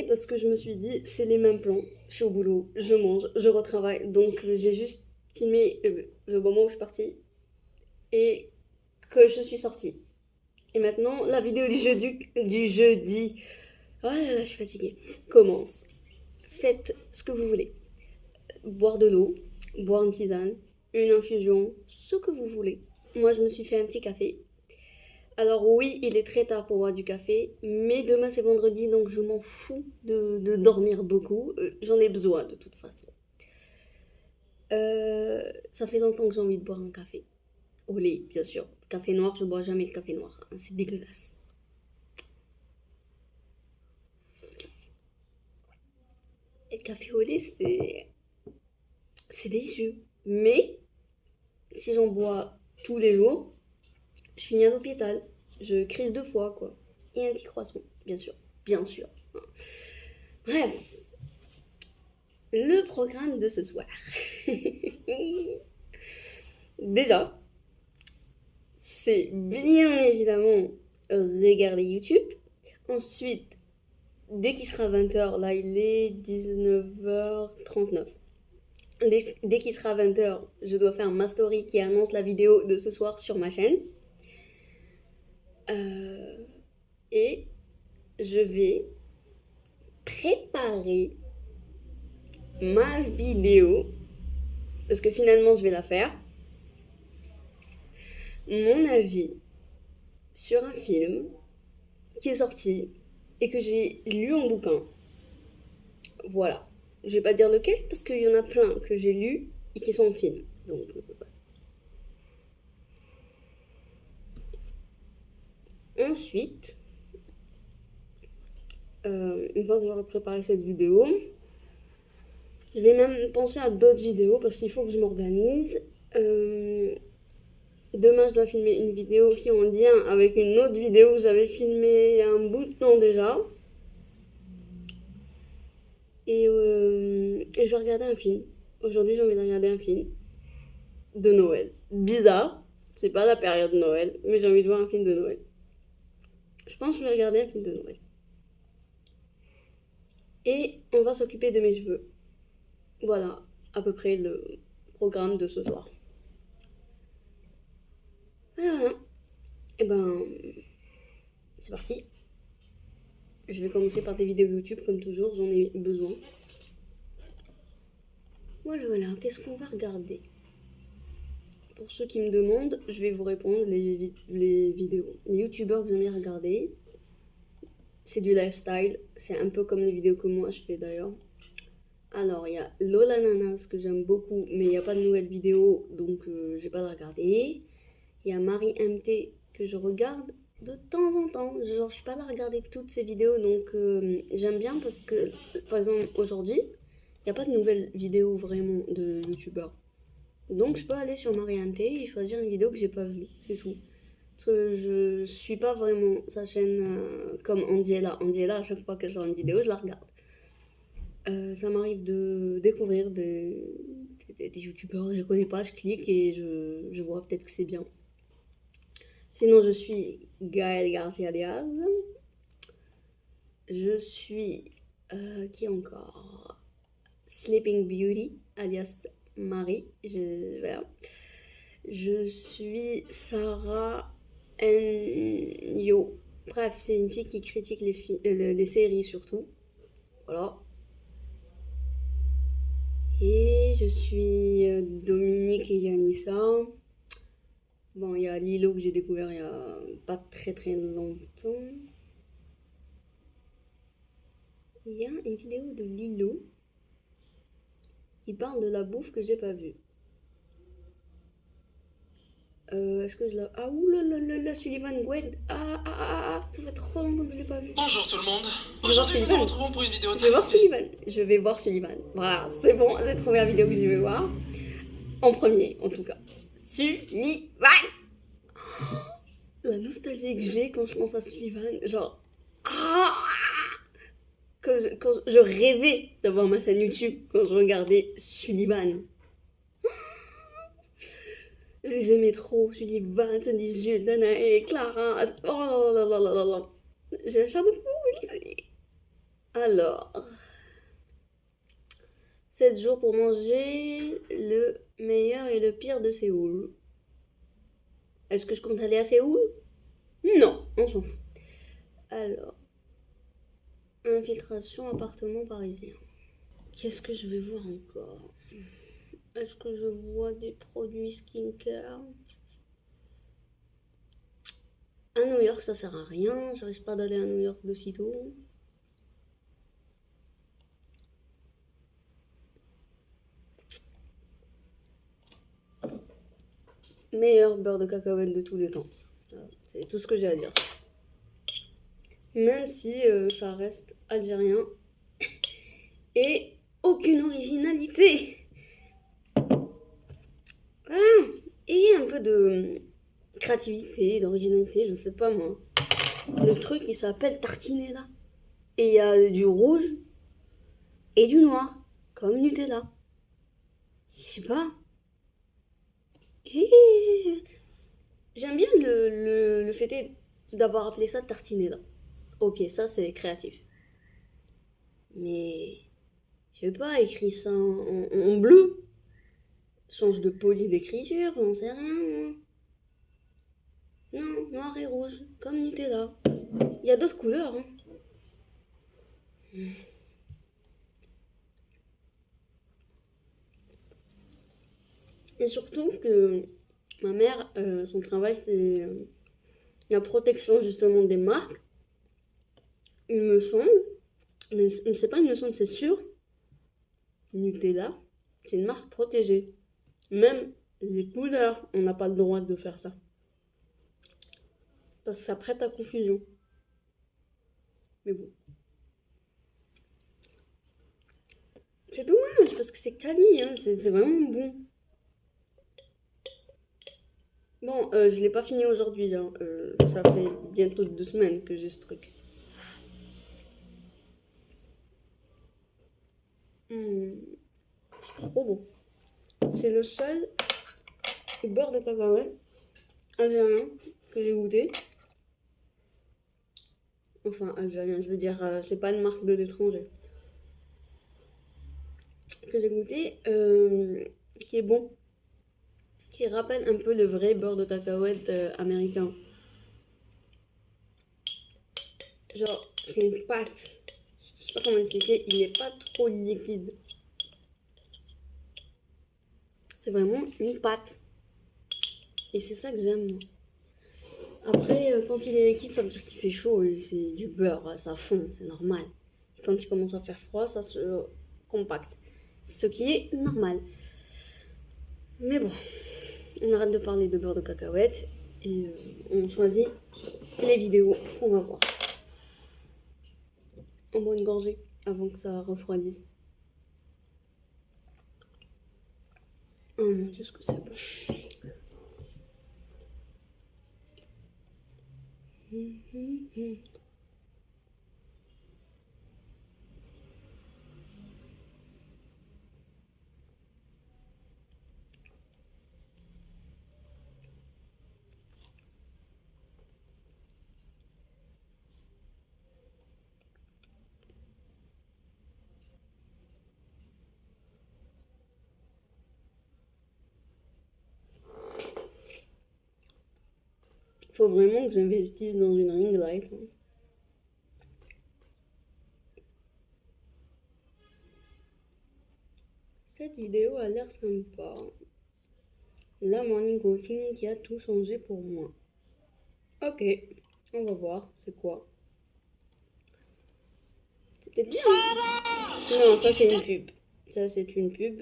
Parce que je me suis dit, c'est les mêmes plans. Je suis au boulot, je mange, je retravaille. Donc j'ai juste filmé le moment où je suis partie et que je suis sortie. Et maintenant, la vidéo du jeudi, oh là là, je suis fatiguée, commence. Faites ce que vous voulez. Boire de l'eau, boire une tisane, une infusion, ce que vous voulez. Moi, je me suis fait un petit café. Alors oui, il est très tard pour boire du café, mais demain c'est vendredi, donc je m'en fous de dormir beaucoup. J'en ai besoin de toute façon. Ça fait longtemps que j'ai envie de boire un café. Au lait, bien sûr. Café noir, je bois jamais le café noir. Hein, c'est dégueulasse. Et le café au lait, c'est délicieux. Mais si j'en bois tous les jours, je finis à l'hôpital. Je crise 2 fois, quoi. Et un petit croissant, bien sûr. Bien sûr. Bref. Le programme de ce soir. Déjà, c'est bien évidemment regarder YouTube. Ensuite, dès qu'il sera 20h, là il est 19h39. Dès qu'il sera 20h, je dois faire ma story qui annonce la vidéo de ce soir sur ma chaîne. Et je vais préparer ma vidéo, parce que finalement je vais la faire, mon avis sur un film qui est sorti et que j'ai lu en bouquin. Voilà. Je vais pas dire lequel parce qu'il y en a plein que j'ai lus et qui sont en film. Donc, ensuite, une fois que j'aurai préparé cette vidéo, Je vais même penser à d'autres vidéos parce qu'il faut que je m'organise. Demain, je dois filmer une vidéo qui est en lien avec une autre vidéo que j'avais filmée il y a un bout de temps déjà. Et je vais regarder un film. Aujourd'hui, j'ai envie de regarder un film de Noël. Bizarre, c'est pas la période de Noël, mais j'ai envie de voir un film de Noël. Je pense que je vais regarder un film de Noël. Et on va s'occuper de mes cheveux. Voilà, à peu près le programme de ce soir. Voilà. Et ben, c'est parti. Je vais commencer par des vidéos YouTube, comme toujours, j'en ai besoin. Voilà, qu'est-ce qu'on va regarder? Pour ceux qui me demandent, je vais vous répondre les vidéos. Les youtubeurs que j'aime bien regarder, c'est du lifestyle. C'est un peu comme les vidéos que moi je fais d'ailleurs. Alors, il y a Lola Nanas que j'aime beaucoup, mais il n'y a pas de nouvelles vidéos, donc je vais pas la regarder. Il y a Marie MT que je regarde de temps en temps. Genre, je suis pas là à regarder toutes ces vidéos, donc j'aime bien parce que, par exemple, aujourd'hui, il n'y a pas de nouvelles vidéos vraiment de youtubeurs. Donc, je peux aller sur Marie MT et choisir une vidéo que j'ai pas vue, c'est tout. Parce que je suis pas vraiment sa chaîne comme Andiella. Andiella, à chaque fois qu'elle sort une vidéo, je la regarde. Ça m'arrive de découvrir des youtubeurs que je connais pas, je clique et je vois peut-être que c'est bien. Sinon, je suis Gaël Garcia Diaz. Je suis. Qui encore? Sleeping Beauty, alias Marie. Voilà. Je suis Sarah Nyo. Bref, c'est une fille qui critique les séries surtout. Voilà. Et je suis Dominique et Yanissa. Bon, il y a Lilo que j'ai découvert il y a pas très très longtemps. Il y a une vidéo de Lilo qui parle de la bouffe que j'ai pas vue. Est-ce que je la... Ah oulala, Sullivan Gwen. Ça fait trop longtemps que je l'ai pas vu. Bonjour tout le monde. Je vais voir Aujourd'hui, nous nous Sullivan. retrouvons pour une vidéo Je vais voir très spéciale. Sullivan. Je vais voir Sullivan. Voilà, c'est bon, j'ai trouvé la vidéo que je vais voir. En premier, en tout cas. Sullivan. La nostalgie que j'ai quand je pense à Sullivan, genre... Quand je rêvais d'avoir ma chaîne YouTube quand je regardais Sullivan. Je les aimais trop, Sullivan, Sandy, Jules, Danae, Clara. Oh là là là là là. J'ai la chair de poule. Alors, 7 jours pour manger le meilleur et le pire de Séoul. Est-ce que je compte aller à Séoul? Non, on s'en fout. Alors, infiltration appartement parisien. Qu'est-ce que je vais voir encore? Est-ce que je vois des produits skincare? À New York, ça sert à rien. J'arrive pas d'aller à New York de sitôt. Meilleur beurre de cacahuète de tous les temps. C'est tout ce que j'ai à dire. Même si ça reste algérien. Et aucune originalité. Voilà. Et un peu de créativité, d'originalité, je sais pas moi. Le truc il s'appelle tartinella. Et il y a du rouge et du noir, comme Nutella. Je sais pas. J'aime bien le fait d'avoir appelé ça tartinella. Ok, ça c'est créatif. Mais j'ai pas écrit ça en bleu. Change de police d'écriture, j'en sais rien moi. Non, noir et rouge, comme Nutella. Il y a d'autres couleurs. Hein. Et surtout que ma mère, son travail c'est la protection justement des marques. Il me semble, mais c'est pas il me semble, c'est sûr. Nutella, c'est une marque protégée. Même les couleurs, on n'a pas le droit de faire ça. Parce que ça prête à confusion. Mais bon. C'est dommage parce que c'est quali, hein, c'est vraiment bon. Bon, je l'ai pas fini aujourd'hui, hein. Ça fait bientôt 2 semaines que j'ai ce truc. Hmm, c'est trop bon. C'est le seul beurre de cacahuète algérien que j'ai goûté. Enfin, algérien, je veux dire, c'est pas une marque de l'étranger. Que j'ai goûté, qui est bon. Qui rappelle un peu le vrai beurre de cacahuète américain. Genre, c'est une pâte. Je sais pas comment expliquer, il n'est pas trop liquide. C'est vraiment une pâte. Et c'est ça que j'aime, moi. Après, quand il est liquide, ça veut dire qu'il fait chaud et c'est du beurre, ça fond, c'est normal. Et quand il commence à faire froid, ça se compacte. Ce qui est normal. Mais bon, on arrête de parler de beurre de cacahuète et on choisit les vidéos qu'on va voir. On boit une gorgée avant que ça refroidisse. Oh mon dieu, ce que c'est bon. Faut vraiment que j'investisse dans une ring light, hein. Cette vidéo a l'air sympa. La morning routine qui a tout changé pour moi. Ok, on va voir, c'est quoi. C'est peut-être bien. Non, ça c'est une pub. Ça c'est une pub.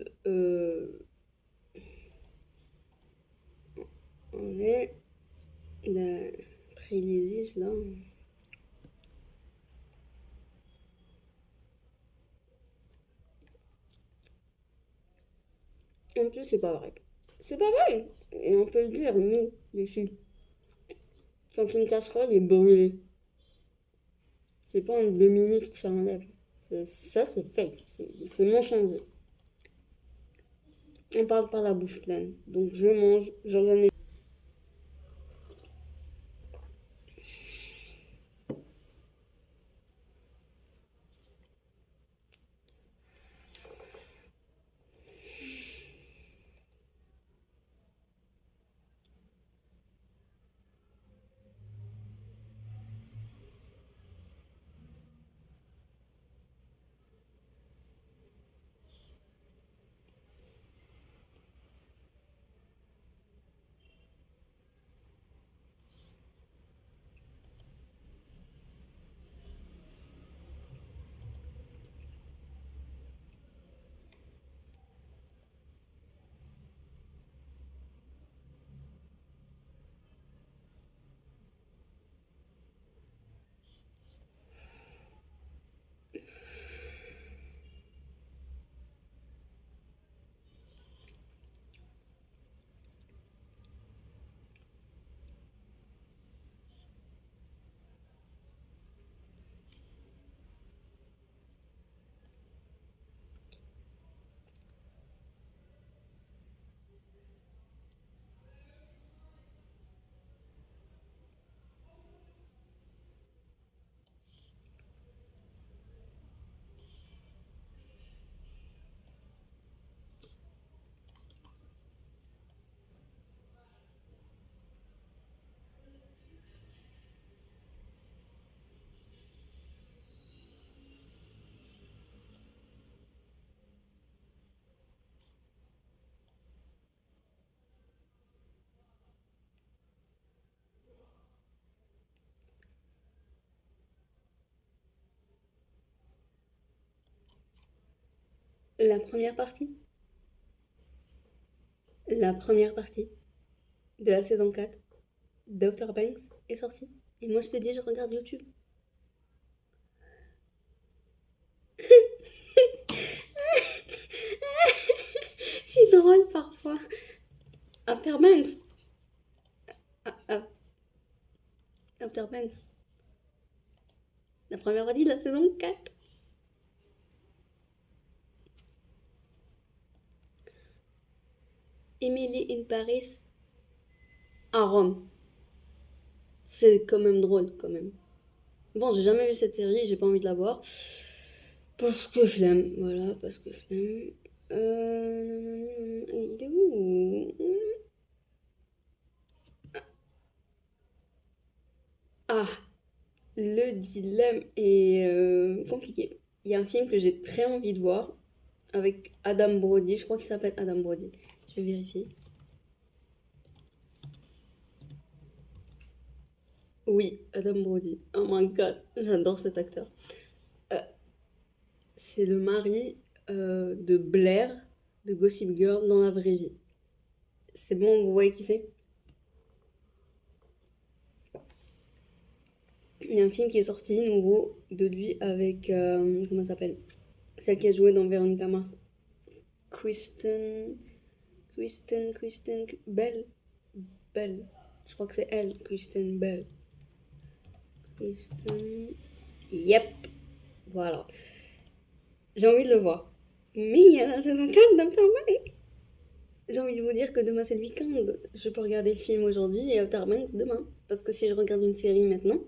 On est la Prélisis là. En plus, c'est pas vrai. C'est pas vrai. Et on peut le dire, nous, les filles. Quand une casserole est brûlée, c'est pas en 2 minutes que ça enlève. Ça, c'est fake. C'est mensonger. On parle par la bouche pleine. Donc je mange, je regarde mes... La première partie. La première partie de la saison 4 d'Outer Banks est sortie. Et moi, je te dis, je regarde YouTube. drôle parfois. After Banks. After Banks. La première partie de la saison 4. Emily in Paris. À Rome. C'est quand même drôle, quand même. Bon, j'ai jamais vu cette série, j'ai pas envie de la voir. Parce que flemme, voilà, parce que flemme. Il est où? Ah, le dilemme est compliqué. Il y a un film que j'ai très envie de voir avec Adam Brody, je crois qu'il s'appelle Adam Brody. Je vais vérifier. Oui, Adam Brody. Oh my god, j'adore cet acteur. C'est le mari de Blair de Gossip Girl dans la vraie vie. C'est bon, vous voyez qui c'est? Il y a un film qui est sorti nouveau de lui avec comment ça s'appelle? Celle qui a joué dans Véronica Mars. Kristen Bell. Je crois que c'est elle, Kristen Bell. Yep. Voilà. J'ai envie de le voir. Mais il y a la saison 4 d'After Banks. J'ai envie de vous dire que demain c'est le week-end. Je peux regarder le film aujourd'hui et After Banks demain. Parce que si je regarde une série maintenant,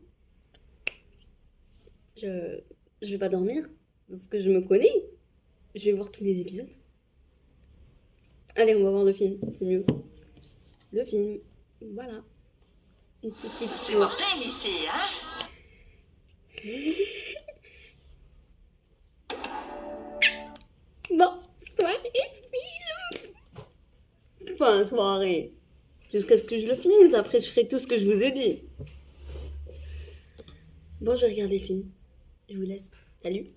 je vais pas dormir. Parce que je me connais. Je vais voir tous les épisodes. Allez, on va voir le film. C'est mieux. Le film. Voilà. Une petite C'est soirée. mortel ici, hein? Bon, soirée film. Enfin, soirée. Jusqu'à ce que je le finisse. Après, je ferai tout ce que je vous ai dit. Bon, je vais regarder le film. Je vous laisse. Salut.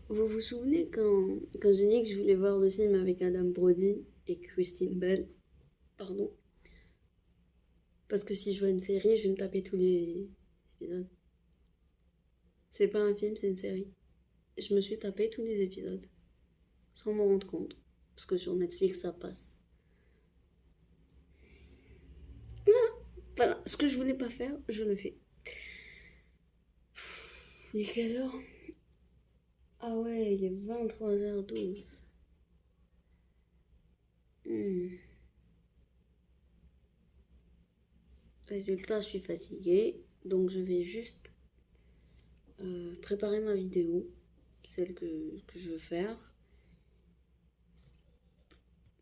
Vous vous souvenez quand j'ai dit que je voulais voir le film avec Adam Brody et Kristen Bell? Pardon. Parce que si je vois une série, je vais me taper tous les épisodes. C'est pas un film, c'est une série. Je me suis tapé tous les épisodes. Sans m'en rendre compte. Parce que sur Netflix, ça passe. Voilà. Ce que je voulais pas faire, je le fais. Il est quelle heure? Ah ouais, il est 23h12. Résultat, je suis fatiguée. Donc je vais juste préparer ma vidéo. Celle que je veux faire.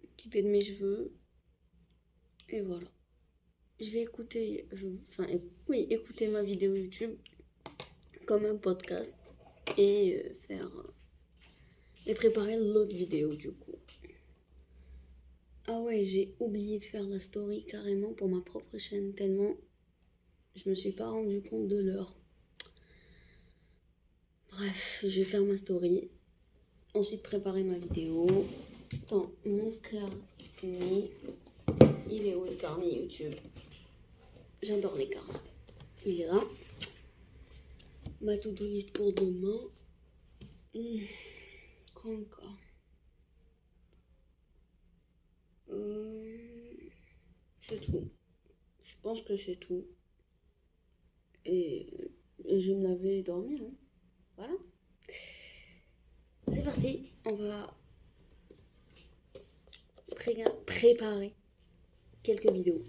M'occuper de mes cheveux. Et voilà. Je vais écouter... écouter ma vidéo YouTube comme un podcast. Et et préparer l'autre vidéo du coup. Ah ouais, j'ai oublié de faire la story carrément pour ma propre chaîne tellement je me suis pas rendu compte de l'heure. Bref, je vais faire ma story, ensuite préparer ma vidéo dans mon carnet. Il est où le carnet YouTube? J'adore les carnets. Il est là. Ma to-do list pour demain. Quoi encore? C'est tout. Je pense que c'est tout. Et je vais me laver et dormir. Hein. Voilà. C'est parti. On va préparer quelques vidéos.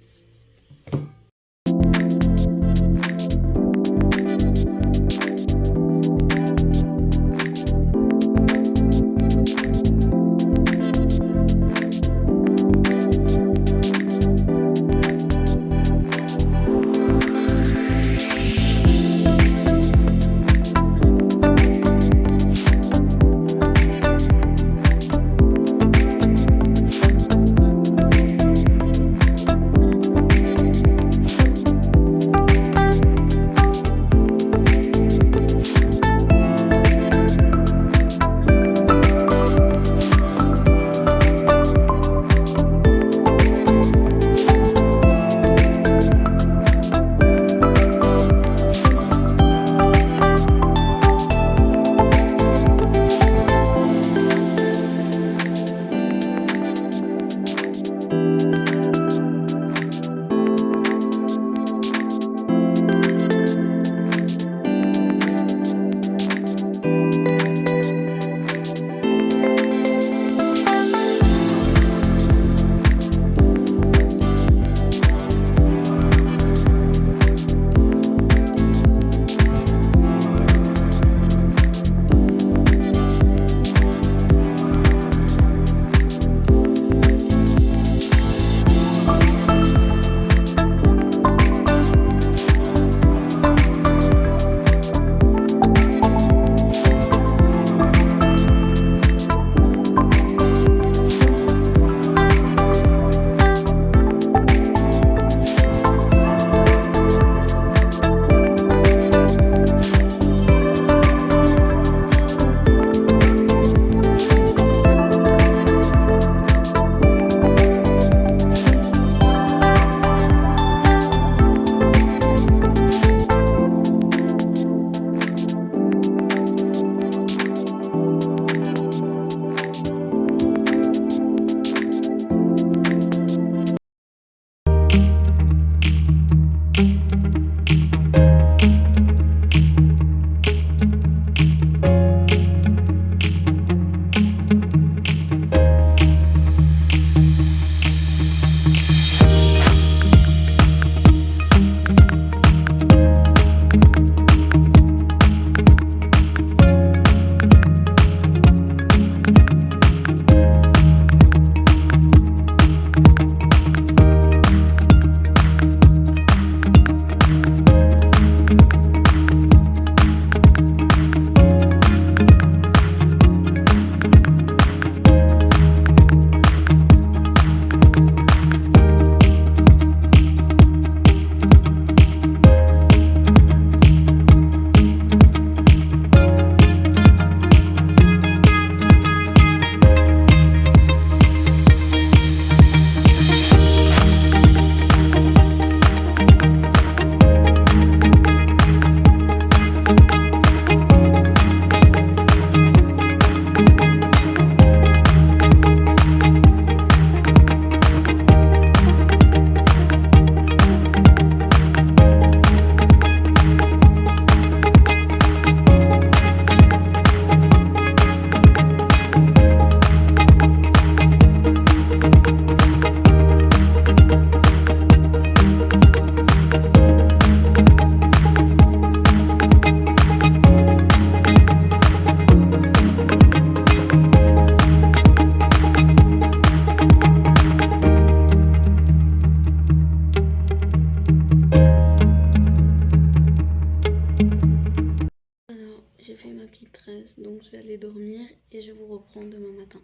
stress, donc je vais aller dormir et je vous reprends demain matin.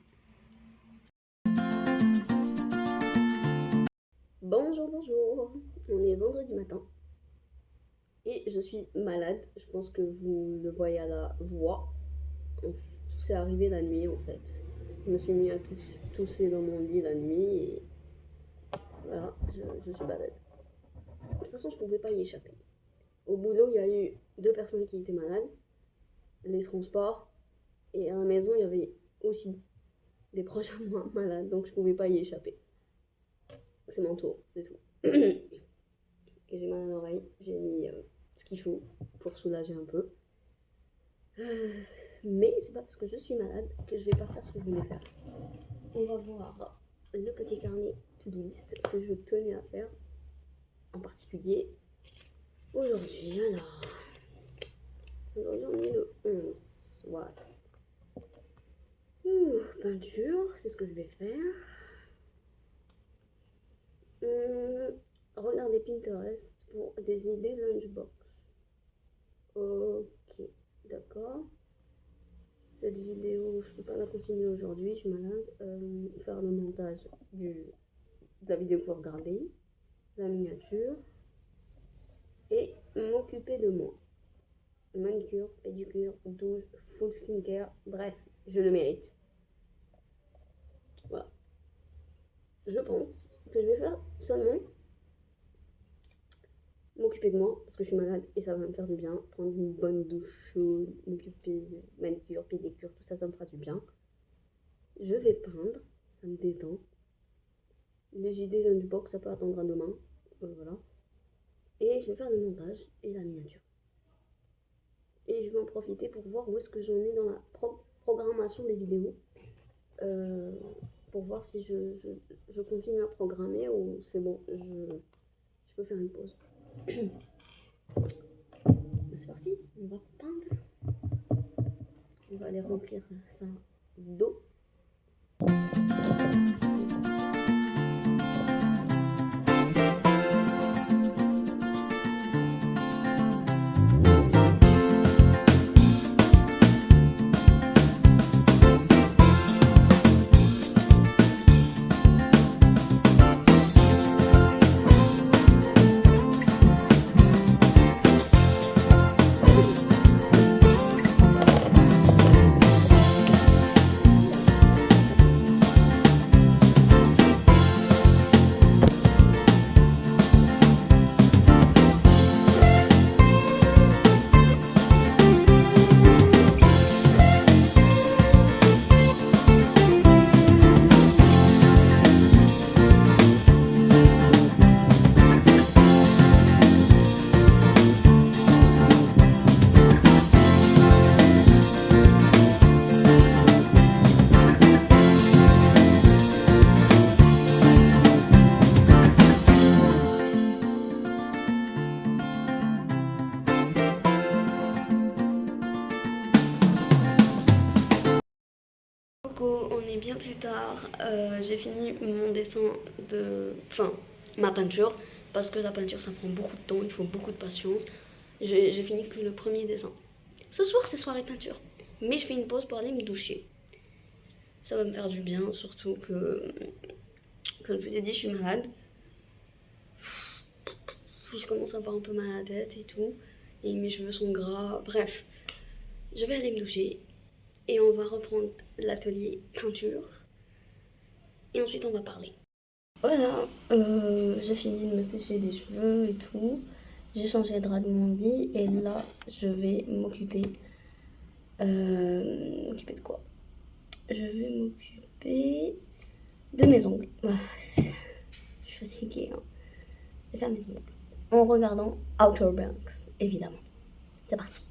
Bonjour, on est vendredi matin et je suis malade, je pense que vous le voyez à la voix. Tout s'est arrivé la nuit en fait. Je me suis mis à tousser dans mon lit la nuit et voilà, je suis malade. De toute façon, je pouvais pas y échapper. Au boulot, il y a eu 2 personnes qui étaient malades, les transports, et à la maison, il y avait aussi des proches à moi malades, donc je pouvais pas y échapper. C'est mon tour, c'est tout. Et j'ai mal à l'oreille, j'ai mis ce qu'il faut pour soulager un peu. Mais c'est pas parce que je suis malade que je vais pas faire ce que je voulais faire. On va voir le petit carnet to-do list, ce que je tenais à faire en particulier aujourd'hui. Alors, aujourd'hui on est le 11, voilà. Peinture, c'est ce que je vais faire. Regardez Pinterest pour des idées lunchbox. Ok, d'accord. Cette vidéo, je peux pas la continuer aujourd'hui, je suis malade. Faire le montage de la vidéo que vous regardez, la miniature, et m'occuper de moi. Manicure, pédicure, douche, full skincare, bref, je le mérite. Voilà. Je pense que je vais faire seulement m'occuper de moi parce que je suis malade et ça va me faire du bien. Prendre une bonne douche chaude, m'occuper de manicure, pédicure, tout ça, ça me fera du bien. Je vais peindre, ça me détend. Les JD lunchbox, ça peut attendre à demain. Voilà. Et je vais faire le montage et la miniature. Et je vais en profiter pour voir où est-ce que j'en ai dans la programmation des vidéos. Pour voir si je continue à programmer ou c'est bon, je peux faire une pause. C'est parti, on va peindre. On va aller remplir ça d'eau. On est bien plus tard, j'ai fini mon dessin enfin ma peinture, parce que la peinture ça prend beaucoup de temps, il faut beaucoup de patience. J'ai fini que le premier dessin. Ce soir c'est soirée peinture, mais je fais une pause pour aller me doucher. Ça va me faire du bien, surtout que, comme je vous ai dit, je suis malade. Je commence à avoir un peu mal à la tête et tout, et mes cheveux sont gras, bref. Je vais aller me doucher. Et on va reprendre l'atelier peinture. Et ensuite, on va parler. Voilà, j'ai fini de me sécher les cheveux et tout. J'ai changé le drap de mon lit. Et là, je vais m'occuper... m'occuper de quoi? Je vais m'occuper de mes ongles. Je suis fatiguée. Hein. Je vais faire mes ongles. En regardant Outer Banks, évidemment. C'est parti.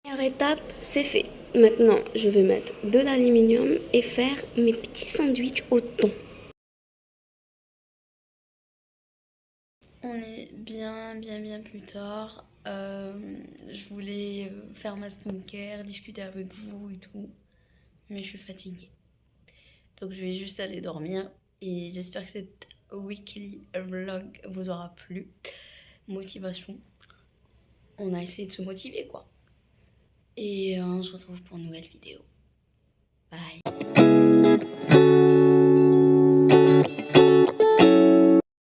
Première étape, c'est fait. Maintenant, je vais mettre de l'aluminium et faire mes petits sandwichs au thon. On est bien plus tard. Je voulais faire ma skincare, discuter avec vous et tout. Mais je suis fatiguée. Donc je vais juste aller dormir. Et j'espère que cette weekly vlog vous aura plu. Motivation. On a essayé de se motiver quoi. Et on se retrouve pour une nouvelle vidéo. Bye.